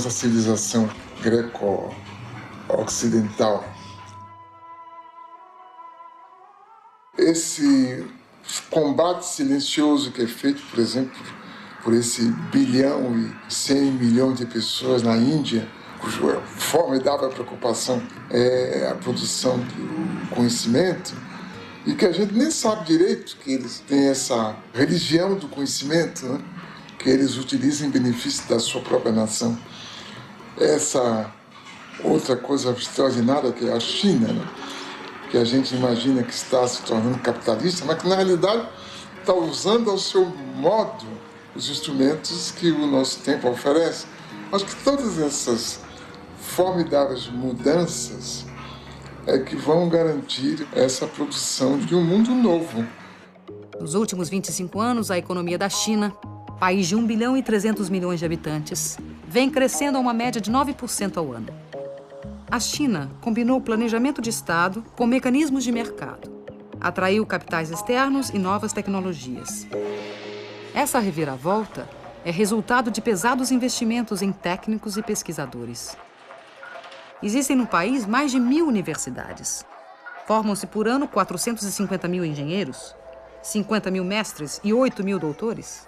civilização greco-ocidental. Esse combate silencioso que é feito, por exemplo, por esse 1 bilhão e 100 milhões de pessoas na Índia, cuja formidável preocupação é a produção do conhecimento, e que a gente nem sabe direito que eles têm essa religião do conhecimento, né? Que eles utilizam em benefício da sua própria nação. Essa outra coisa extraordinária que é a China, né? Que a gente imagina que está se tornando capitalista, mas que na realidade está usando ao seu modo os instrumentos que o nosso tempo oferece. Acho que todas essas formidáveis mudanças é que vão garantir essa produção de um mundo novo. Nos últimos 25 anos, a economia da China, país de 1 bilhão e 300 milhões de habitantes, vem crescendo a uma média de 9% ao ano. A China combinou o planejamento de Estado com mecanismos de mercado. Atraiu capitais externos e novas tecnologias. Essa reviravolta é resultado de pesados investimentos em técnicos e pesquisadores. Existem no país mais de 1.000 universidades. Formam-se por ano 450 mil engenheiros, 50 mil mestres e 8 mil doutores.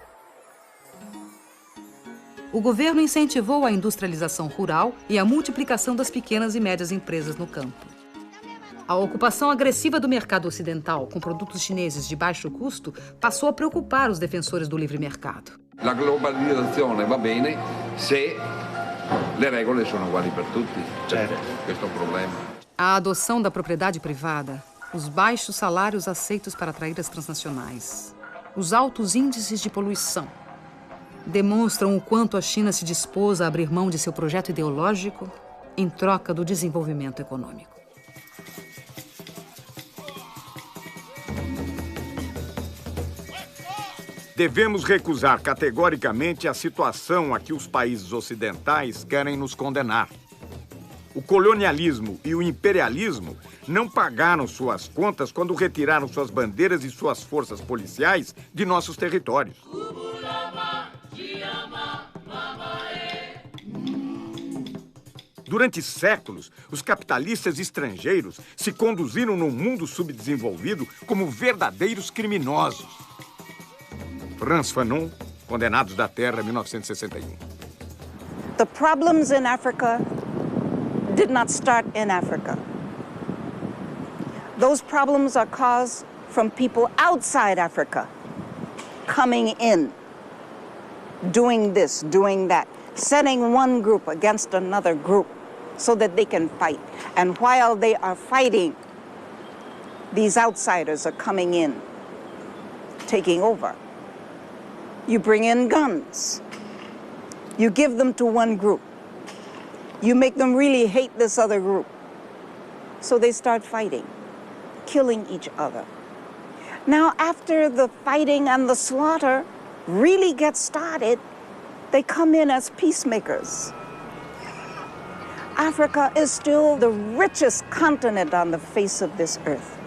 O governo incentivou a industrialização rural e a multiplicação das pequenas e médias empresas no campo. A ocupação agressiva do mercado ocidental com produtos chineses de baixo custo passou a preocupar os defensores do livre mercado. La globalizzazione va bene se le regole sono uguali per tutti. Questo è un problema. A adoção da propriedade privada, os baixos salários aceitos para atrair as transnacionais, os altos índices de poluição, demonstram o quanto a China se dispôs a abrir mão de seu projeto ideológico em troca do desenvolvimento econômico. Devemos recusar categoricamente a situação a que os países ocidentais querem nos condenar. O colonialismo e o imperialismo não pagaram suas contas quando retiraram suas bandeiras e suas forças policiais de nossos territórios. Durante séculos, os capitalistas estrangeiros se conduziram no mundo subdesenvolvido como verdadeiros criminosos. Frantz Fanon, Condenados da Terra, 1961. The problems in Africa did not start in Africa. Those problems are caused from people outside Africa coming in, doing this, doing that, setting one group against another group so that they can fight. And while they are fighting, these outsiders are coming in, taking over. You bring in guns. You give them to one group. You make them really hate this other group. So they start fighting, killing each other. Now, after the fighting and the slaughter really gets started, they come in as peacemakers. Africa is still the richest continent on the face of this earth.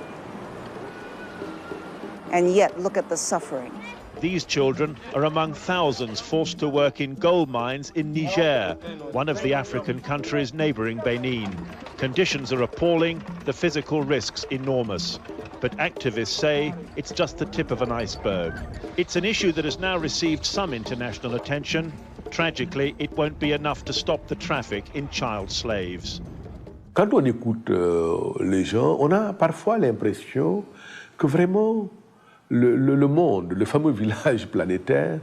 And yet, look at the suffering. These children are among thousands forced to work in gold mines in Niger, one of the African countries neighboring Benin. Conditions are appalling, the physical risks enormous. But activists say it's just the tip of an iceberg. It's an issue that has now received some international attention. Tragically, it won't be enough to stop the traffic in child slaves. Quand on écoute les gens, on a parfois l'impression que vraiment le monde, le fameux village planétaire,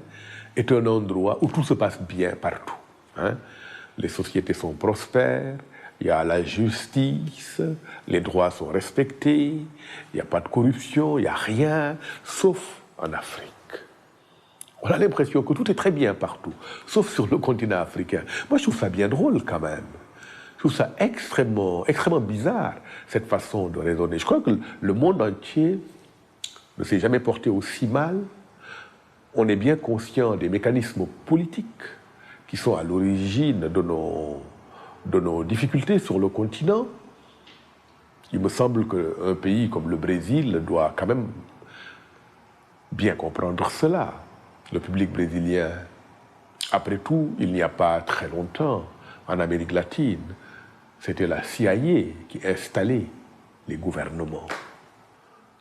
est un endroit où tout se passe bien partout. Hein? Les sociétés sont prospères, il y a la justice, les droits sont respectés, il n'y a pas de corruption, il n'y a rien, sauf en Afrique. On a l'impression que tout est très bien partout, sauf sur le continent africain. Moi, je trouve ça bien drôle quand même. Je trouve ça extrêmement bizarre, cette façon de raisonner. Je crois que le monde entier ne s'est jamais porté aussi mal. On est bien conscient des mécanismes politiques qui sont à l'origine de de nos difficultés sur le continent. Il me semble qu'un pays comme le Brésil doit quand même bien comprendre cela. Le public brésilien, après tout, il n'y a pas très longtemps, en Amérique latine, c'était la CIA qui installait les gouvernements,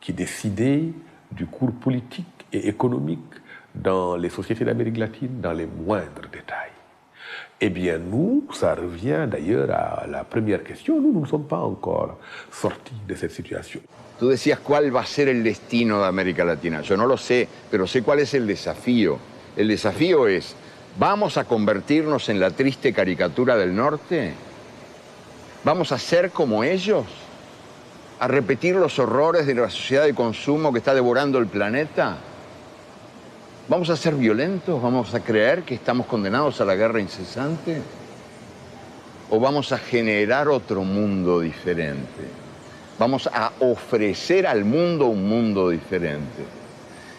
qui décidait du cours politique et économique dans les sociétés d'Amérique latine, dans les moindres détails. Eh bien, nous, ça revient d'ailleurs à la première question, nous ne sommes pas encore sortis de cette situation. Tú decías cuál va a ser el destino de América Latina. Yo no lo sé, pero sé cuál es el desafío. El desafío es, ¿vamos a convertirnos en la triste caricatura del norte? ¿Vamos a ser como ellos? ¿A repetir los horrores de la sociedad de consumo que está devorando el planeta? ¿Vamos a ser violentos? ¿Vamos a creer que estamos condenados a la guerra incesante? ¿O vamos a generar otro mundo diferente? Vamos a ofrecer al mundo un mundo diferente.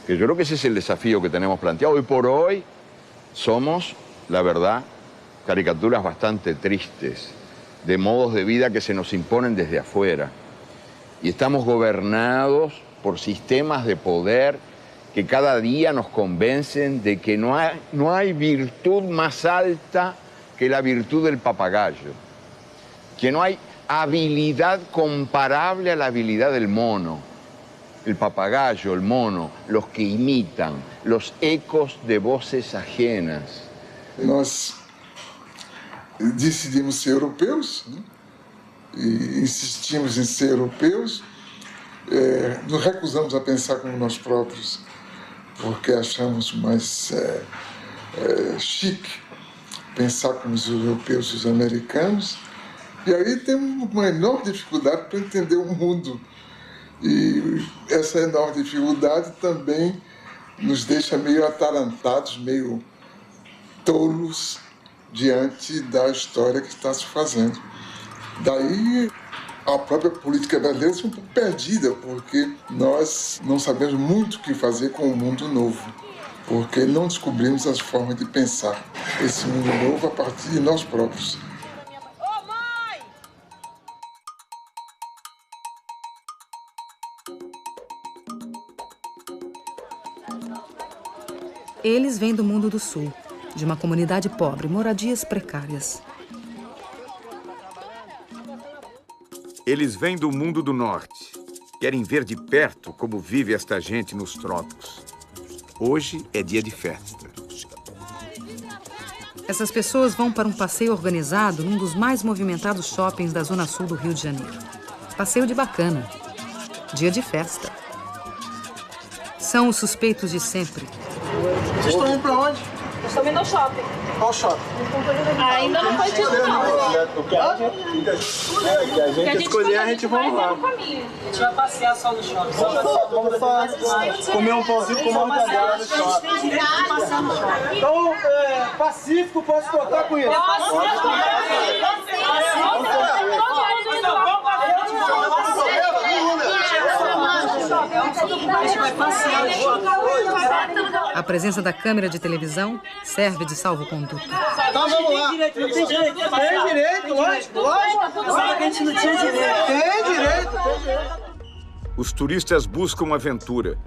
Que yo creo que ese es el desafío que tenemos planteado. Hoy por hoy somos, la verdad, caricaturas bastante tristes de modos de vida que se nos imponen desde afuera. Y estamos gobernados por sistemas de poder que cada día nos convencen de que no hay virtud más alta que la virtud del papagayo, que no hay habilidad comparable a la habilidad del mono. El papagayo, el mono, los que imitan, los ecos de voces ajenas. Nós decidimos ser europeus, né? E insistimos em ser europeus, nos recusamos a pensar como nós próprios, porque achamos mais chique pensar como os europeus e os americanos, e aí temos uma enorme dificuldade para entender o mundo. E essa enorme dificuldade também nos deixa meio atarantados, meio tolos diante da história que está se fazendo. Daí a própria política brasileira é um pouco perdida, porque nós não sabemos muito o que fazer com o mundo novo, porque não descobrimos as formas de pensar esse mundo novo a partir de nós próprios. Eles vêm do mundo do Sul, de uma comunidade pobre, moradias precárias. Eles vêm do mundo do norte. Querem ver de perto como vive esta gente nos trópicos. Hoje é dia de festa. Essas pessoas vão para um passeio organizado num dos mais movimentados shoppings da zona sul do Rio de Janeiro. Passeio de bacana. Dia de festa. São os suspeitos de sempre. Vocês estão indo pra onde? Nós estamos indo ao shopping. Qual shopping? Ainda não foi tido, não. O que a gente escolher, a gente vai lá. A gente vai passear só no shopping. Vamos comer um pãozinho com uma mortadela no shopping. Então, Pacífico, posso cortar com isso? A presença da câmera de televisão serve de salvo-conduto. Então vamos lá. Tem direito, lógico. A gente não tinha direito. Tem direito. Os turistas buscam aventura.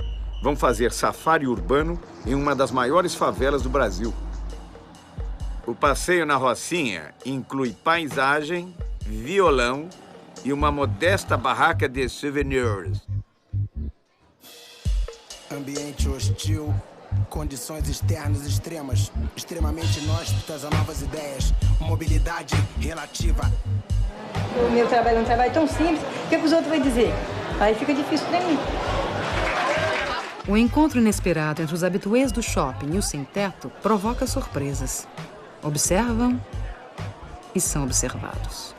Vão fazer safari urbano em uma das maiores favelas do Brasil. O passeio na Rocinha inclui paisagem, violão e uma modesta barraca de souvenirs. Ambiente hostil, condições externas extremas, extremamente inóspitas a novas ideias, mobilidade relativa. O meu trabalho é um trabalho tão simples, o que os outros vão dizer? Aí fica difícil para mim. O encontro inesperado entre os habituês do shopping e o sem-teto provoca surpresas. Observam e são observados.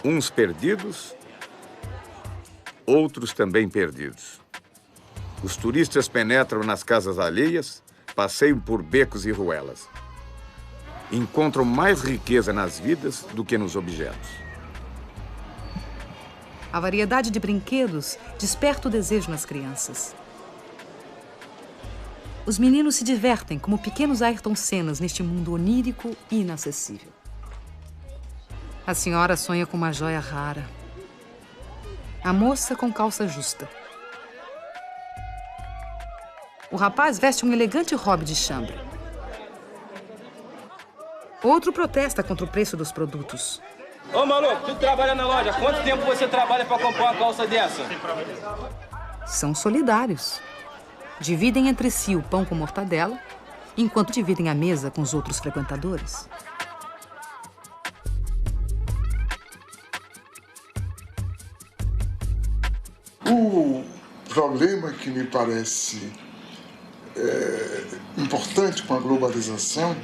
Uns perdidos, outros também perdidos. Os turistas penetram nas casas alheias, passeiam por becos e ruelas. Encontram mais riqueza nas vidas do que nos objetos. A variedade de brinquedos desperta o desejo nas crianças. Os meninos se divertem como pequenos Ayrton Sennas neste mundo onírico e inacessível. A senhora sonha com uma joia rara. A moça com calça justa. O rapaz veste um elegante robe de chambre. Outro protesta contra o preço dos produtos. Ô maluco, tu trabalha na loja, quanto tempo você trabalha para comprar uma calça dessa? São solidários. Dividem entre si o pão com mortadela, enquanto dividem a mesa com os outros frequentadores. O problema que me parece importante com a globalização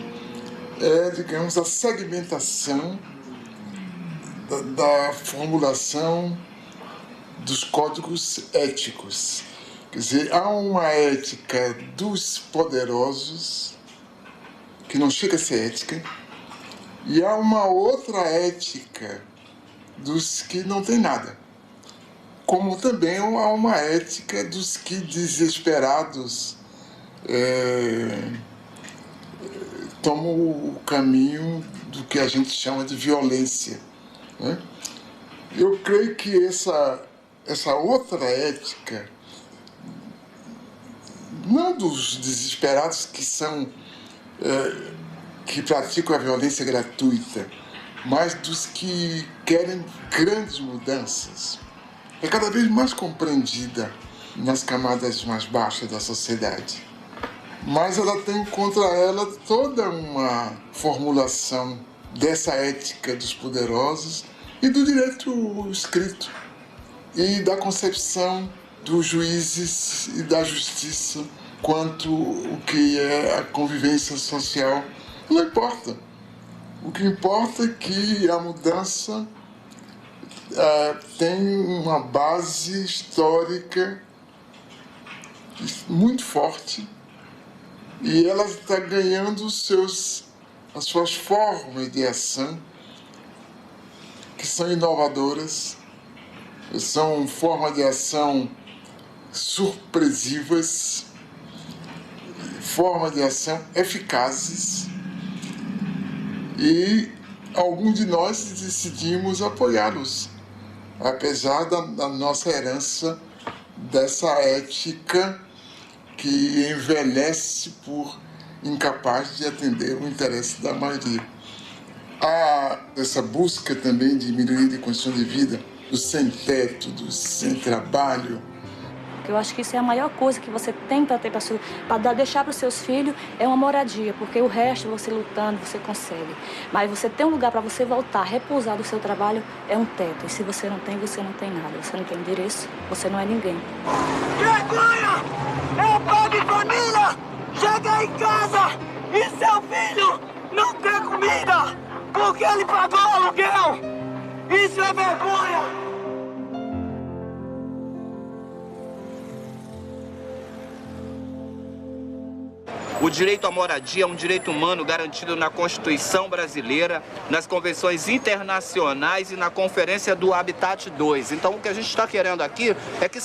é, digamos, a segmentação da formulação dos códigos éticos. Quer dizer, há uma ética dos poderosos, que não chega a ser ética, e há uma outra ética dos que não têm nada. Como também há uma ética dos que, desesperados, tomam o caminho do que a gente chama de violência, né? Eu creio que essa outra ética, não dos desesperados que praticam a violência gratuita, mas dos que querem grandes mudanças, é cada vez mais compreendida nas camadas mais baixas da sociedade. Mas ela tem contra ela toda uma formulação dessa ética dos poderosos e do direito escrito e da concepção dos juízes e da justiça quanto o que é a convivência social. Não importa. O que importa é que a mudança tem uma base histórica muito forte e ela está ganhando as suas formas de ação, que são inovadoras, são formas de ação surpresivas, formas de ação eficazes, e alguns de nós decidimos apoiá-los, apesar da nossa herança dessa ética que envelhece por incapaz de atender o interesse da maioria. Há essa busca também de melhoria de condições de vida, do sem teto, do sem trabalho. Eu acho que isso é a maior coisa que você tem para ter para deixar para os seus filhos, é uma moradia, porque o resto, você lutando, você consegue. Mas você ter um lugar para você voltar, repousar do seu trabalho, é um teto. E se você não tem nada. Você não tem endereço, você não é ninguém. Vergonha! É pai de família! Chega em casa e seu filho não tem comida porque ele pagou o aluguel! Isso é vergonha! O direito à moradia é um direito humano garantido na Constituição brasileira, nas convenções internacionais e na Conferência do Habitat 2. Então, o que a gente está querendo aqui é que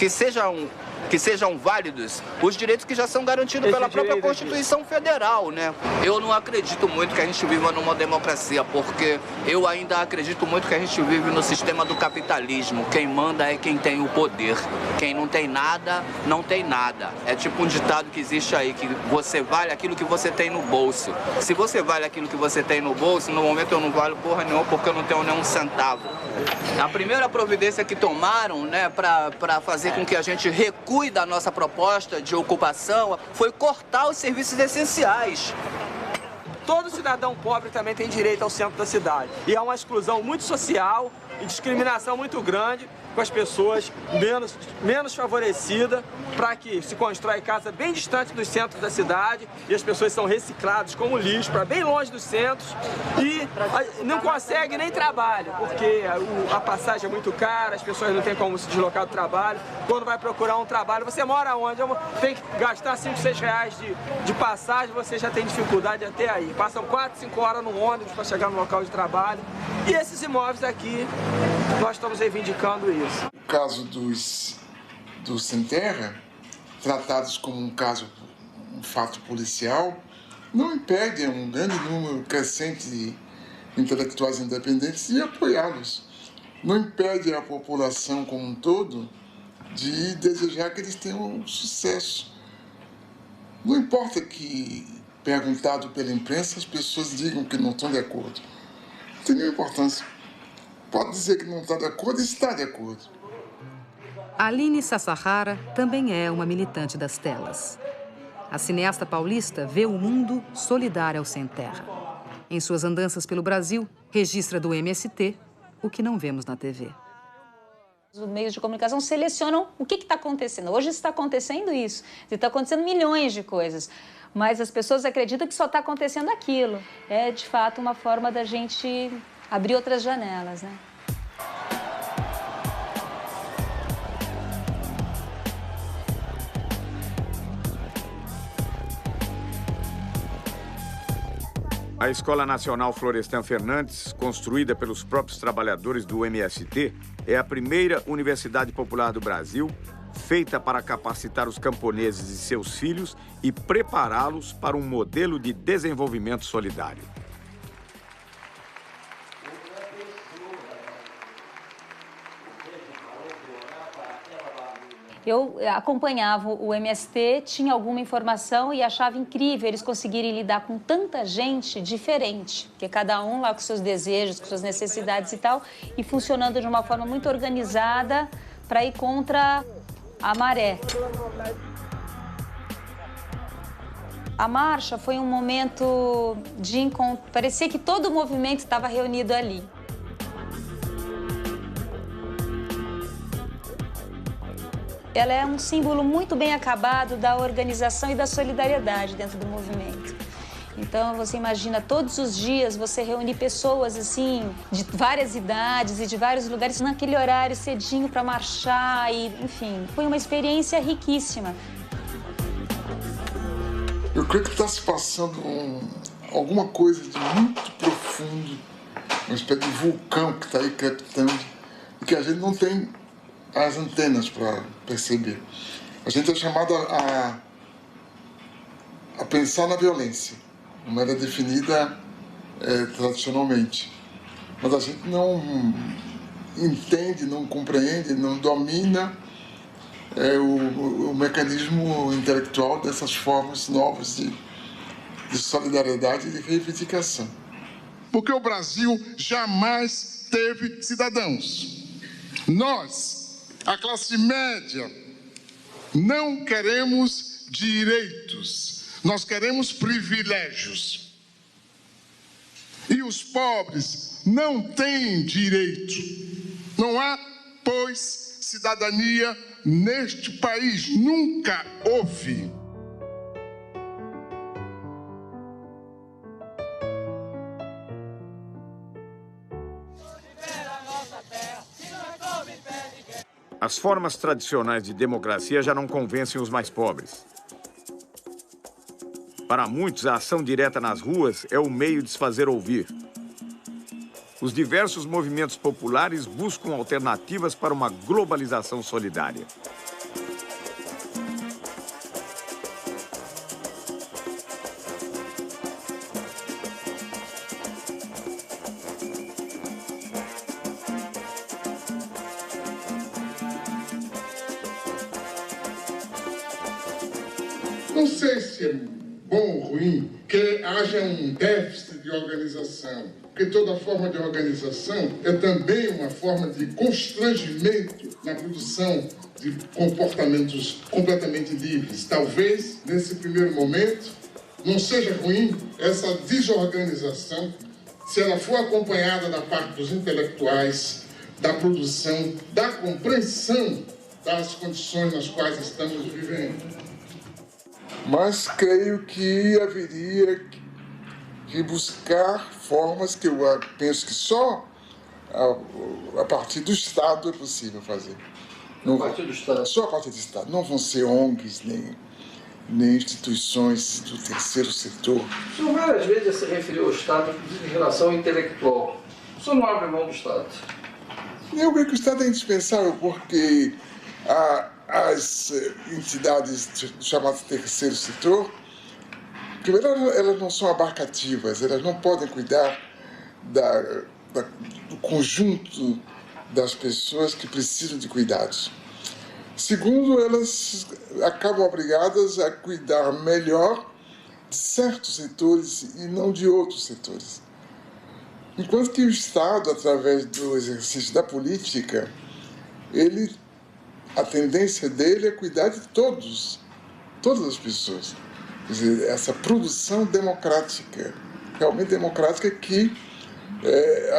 sejam válidos os direitos que já são garantidos pela própria Constituição Federal, né? Eu não acredito muito que a gente viva numa democracia, porque eu ainda acredito muito que a gente vive no sistema do capitalismo. Quem manda é quem tem o poder. Quem não tem nada, não tem nada. É tipo um ditado que existe aí, que você vale aquilo que você tem no bolso. Se você vale aquilo que você tem no bolso, no momento eu não valho porra nenhuma, porque eu não tenho nenhum centavo. A primeira providência que tomaram, né, para fazer com que a gente recue da nossa proposta de ocupação foi cortar os serviços essenciais. Todo cidadão pobre também tem direito ao centro da cidade. E há uma exclusão muito social e discriminação muito grande com as pessoas menos favorecidas, para que se constrói casa bem distante dos centros da cidade e as pessoas são recicladas como lixo para bem longe dos centros e não conseguem nem trabalho, porque a passagem é muito cara, as pessoas não têm como se deslocar do trabalho. Quando vai procurar um trabalho, você mora onde? Tem que gastar 5, 6 reais de passagem, você já tem dificuldade até aí. Passam 4, 5 horas no ônibus para chegar no local de trabalho. E esses imóveis aqui, nós estamos reivindicando isso. No caso dos sem terra, tratados como um fato policial, não impede um grande número crescente de intelectuais independentes de apoiá-los. Não impede a população como um todo de desejar que eles tenham sucesso. Não importa que, perguntado pela imprensa, as pessoas digam que não estão de acordo. Não tem nenhuma importância. Pode dizer que não está de acordo e está de acordo. Aline Sassahara também é uma militante das telas. A cineasta paulista vê o mundo solidário ao sem terra. Em suas andanças pelo Brasil, registra do MST o que não vemos na TV. Os meios de comunicação selecionam o que está acontecendo. Hoje está acontecendo isso. Está acontecendo milhões de coisas. Mas as pessoas acreditam que só está acontecendo aquilo. É, de fato, uma forma da gente abrir outras janelas, né? A Escola Nacional Florestan Fernandes, construída pelos próprios trabalhadores do MST, é a primeira universidade popular do Brasil, feita para capacitar os camponeses e seus filhos e prepará-los para um modelo de desenvolvimento solidário. Eu acompanhava o MST, tinha alguma informação e achava incrível eles conseguirem lidar com tanta gente diferente, porque cada um lá com seus desejos, com suas necessidades e tal, e funcionando de uma forma muito organizada para ir contra a maré. A marcha foi um momento de encontro, parecia que todo o movimento estava reunido ali. Ela é um símbolo muito bem acabado da organização e da solidariedade dentro do movimento. Então, você imagina, todos os dias você reunir pessoas, assim, de várias idades e de vários lugares naquele horário cedinho para marchar e, enfim, foi uma experiência riquíssima. Eu creio que está se passando alguma coisa de muito profundo, uma espécie de vulcão que está aí crepitando e que a gente não tem as antenas para perceber. A gente é chamado a pensar na violência, como era definida tradicionalmente. Mas a gente não entende, não compreende, não domina o mecanismo intelectual dessas formas novas de solidariedade e de reivindicação. Porque o Brasil jamais teve cidadãos. Nós, a classe média, não queremos direitos, nós queremos privilégios. E os pobres não têm direito. Não há, pois, cidadania neste país. Nunca houve. As formas tradicionais de democracia já não convencem os mais pobres. Para muitos, a ação direta nas ruas é o meio de se fazer ouvir. Os diversos movimentos populares buscam alternativas para uma globalização solidária. Não sei se é bom ou ruim que haja um déficit de organização, porque toda forma de organização é também uma forma de constrangimento na produção de comportamentos completamente livres. Talvez, nesse primeiro momento, não seja ruim essa desorganização se ela for acompanhada da parte dos intelectuais, da produção, da compreensão das condições nas quais estamos vivendo. Mas creio que haveria que buscar formas que eu penso que só a partir do Estado é possível fazer. Não, a partir do Estado? Só a partir do Estado. Não vão ser ONGs, nem instituições do terceiro setor. O senhor várias vezes se referiu ao Estado, inclusive em relação ao intelectual. O senhor não abre mão do Estado? Eu creio que o Estado é indispensável porque a as entidades chamadas terceiro setor, primeiro, elas não são abarcativas, elas não podem cuidar do conjunto das pessoas que precisam de cuidados. Segundo, elas acabam obrigadas a cuidar melhor de certos setores e não de outros setores. Enquanto que o Estado, através do exercício da política, a tendência dele é cuidar de todas as pessoas. Quer dizer, essa produção democrática, realmente democrática, que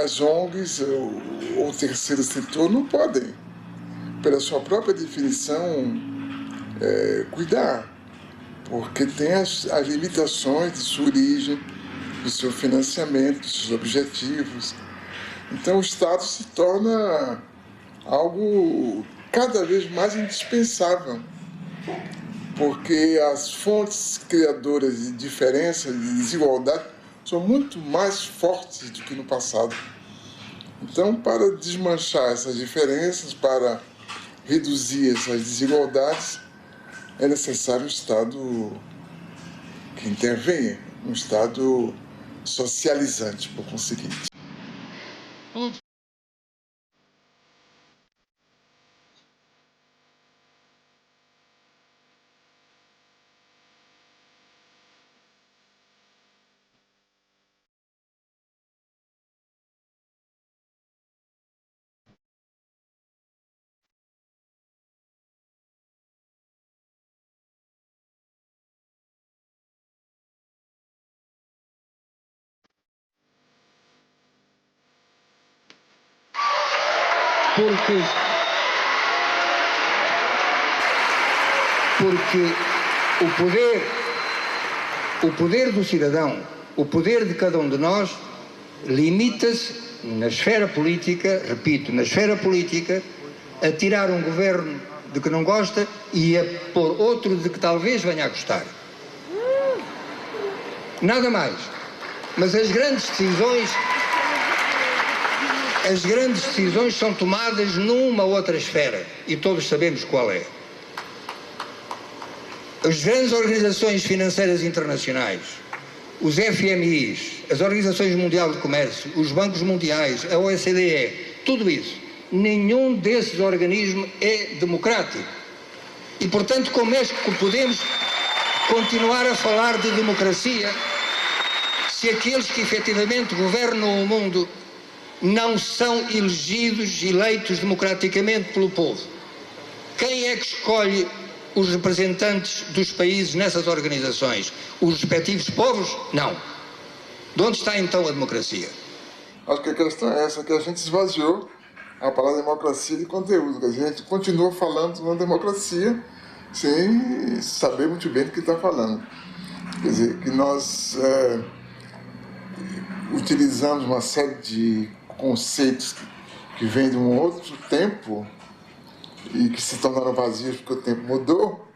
as ONGs ou o terceiro setor não podem, pela sua própria definição, cuidar, porque tem as limitações de sua origem, do seu financiamento, dos seus objetivos. Então o Estado se torna algo cada vez mais indispensável, porque as fontes criadoras de diferença, de desigualdade, são muito mais fortes do que no passado. Então, para desmanchar essas diferenças, para reduzir essas desigualdades, é necessário um Estado que intervenha, um Estado socializante, por conseguinte. Porque o poder do cidadão, o poder de cada um de nós, limita-se na esfera política, repito, na esfera política, a tirar um governo de que não gosta e a pôr outro de que talvez venha a gostar. Nada mais. Mas as grandes decisões são tomadas numa outra esfera, e todos sabemos qual é. As grandes organizações financeiras internacionais, os FMIs, as Organizações Mundiais de Comércio, os bancos mundiais, a OCDE, tudo isso, nenhum desses organismos é democrático. E, portanto, como é que podemos continuar a falar de democracia se aqueles que efetivamente governam o mundo não são eleitos democraticamente pelo povo? Quem é que escolhe os representantes dos países nessas organizações? Os respectivos povos? Não. De onde está então a democracia? Acho que a questão é essa, que a gente esvaziou a palavra democracia de conteúdo. A gente continua falando na democracia sem saber muito bem do que está falando. Quer dizer, que nós utilizamos uma série de conceitos que vêm de um outro tempo e que se tornaram vazios porque o tempo mudou,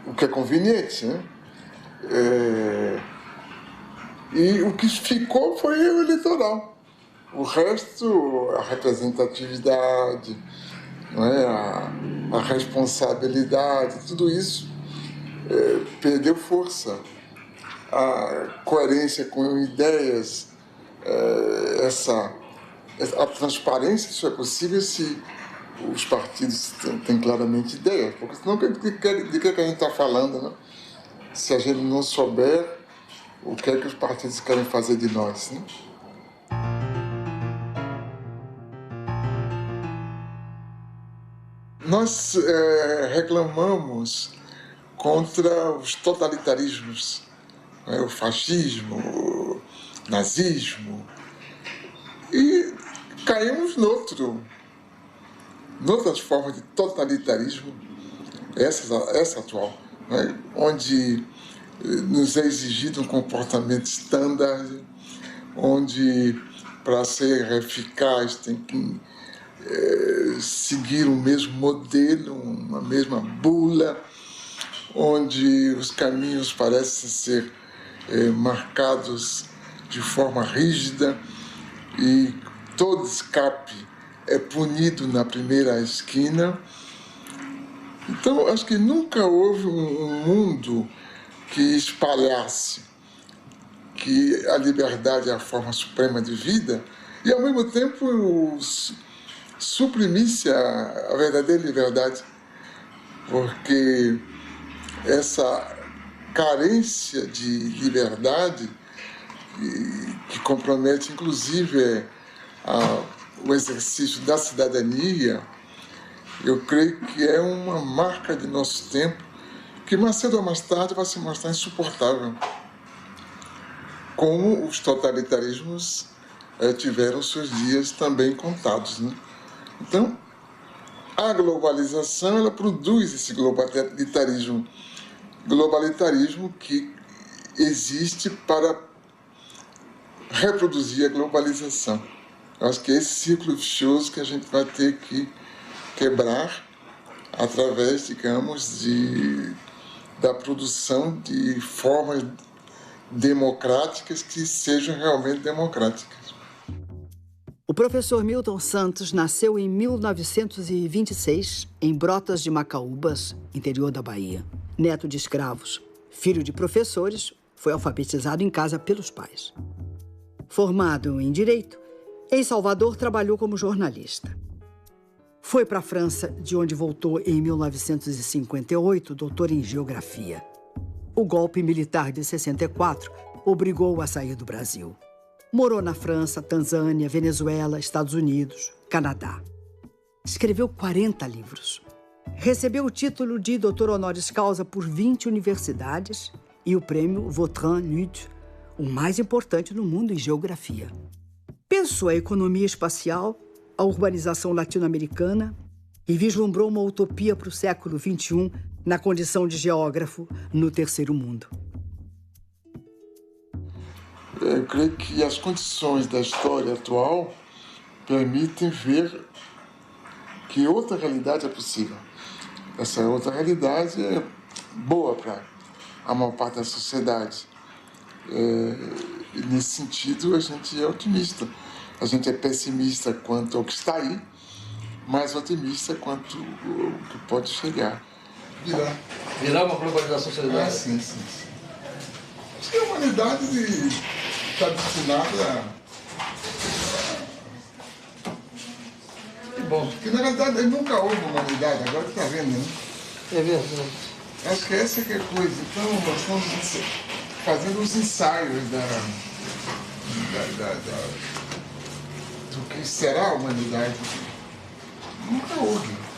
o que é conveniente, né? E o que ficou foi o eleitoral. O resto, a representatividade, não é? a responsabilidade, tudo isso perdeu força. A coerência com ideias, a transparência só é possível se os partidos têm claramente ideias, porque senão de que a gente está falando, né? Se a gente não souber o que é que os partidos querem fazer de nós, né? Nós reclamamos contra os totalitarismos, né? O fascismo, o nazismo, e caímos noutras formas de totalitarismo, essa atual, né? Onde nos é exigido um comportamento standard, onde para ser eficaz tem que seguir o mesmo modelo, uma mesma bula, onde os caminhos parecem ser marcados de forma rígida e todo escape é punido na primeira esquina. Então, acho que nunca houve um mundo que espalhasse que a liberdade é a forma suprema de vida e, ao mesmo tempo, suprimisse a verdadeira liberdade, porque essa carência de liberdade que compromete, inclusive, o exercício da cidadania, eu creio que é uma marca de nosso tempo que mais cedo ou mais tarde vai se mostrar insuportável, como os totalitarismos tiveram seus dias também contados, né? Então, a globalização, ela produz esse globalitarismo que existe para reproduzir a globalização. Eu acho que é esse ciclo vicioso que a gente vai ter que quebrar através, digamos, da produção de formas democráticas que sejam realmente democráticas. O professor Milton Santos nasceu em 1926 em Brotas de Macaúbas, interior da Bahia. Neto de escravos, filho de professores, foi alfabetizado em casa pelos pais. Formado em Direito, em Salvador trabalhou como jornalista. Foi para a França, de onde voltou em 1958, doutor em Geografia. O golpe militar de 64 obrigou-o a sair do Brasil. Morou na França, Tanzânia, Venezuela, Estados Unidos, Canadá. Escreveu 40 livros. Recebeu o título de doutor honoris causa por 20 universidades e o prêmio Vautrin-Lud, o mais importante no mundo em geografia. Pensou a economia espacial, a urbanização latino-americana e vislumbrou uma utopia para o século XXI na condição de geógrafo no terceiro mundo. Eu creio que as condições da história atual permitem ver que outra realidade é possível. Essa outra realidade é boa para a maior parte da sociedade. E nesse sentido, a gente é otimista. A gente é pessimista quanto ao que está aí, mas otimista quanto ao que pode chegar. Virar uma globalização solidária? Sim. Acho que a humanidade está destinada Que bom. Porque, na verdade, nunca houve humanidade, agora que está vendo, né? É verdade. Acho que essa que é a coisa. Então, nós estamos fazendo os ensaios do que será a humanidade. Nunca houve.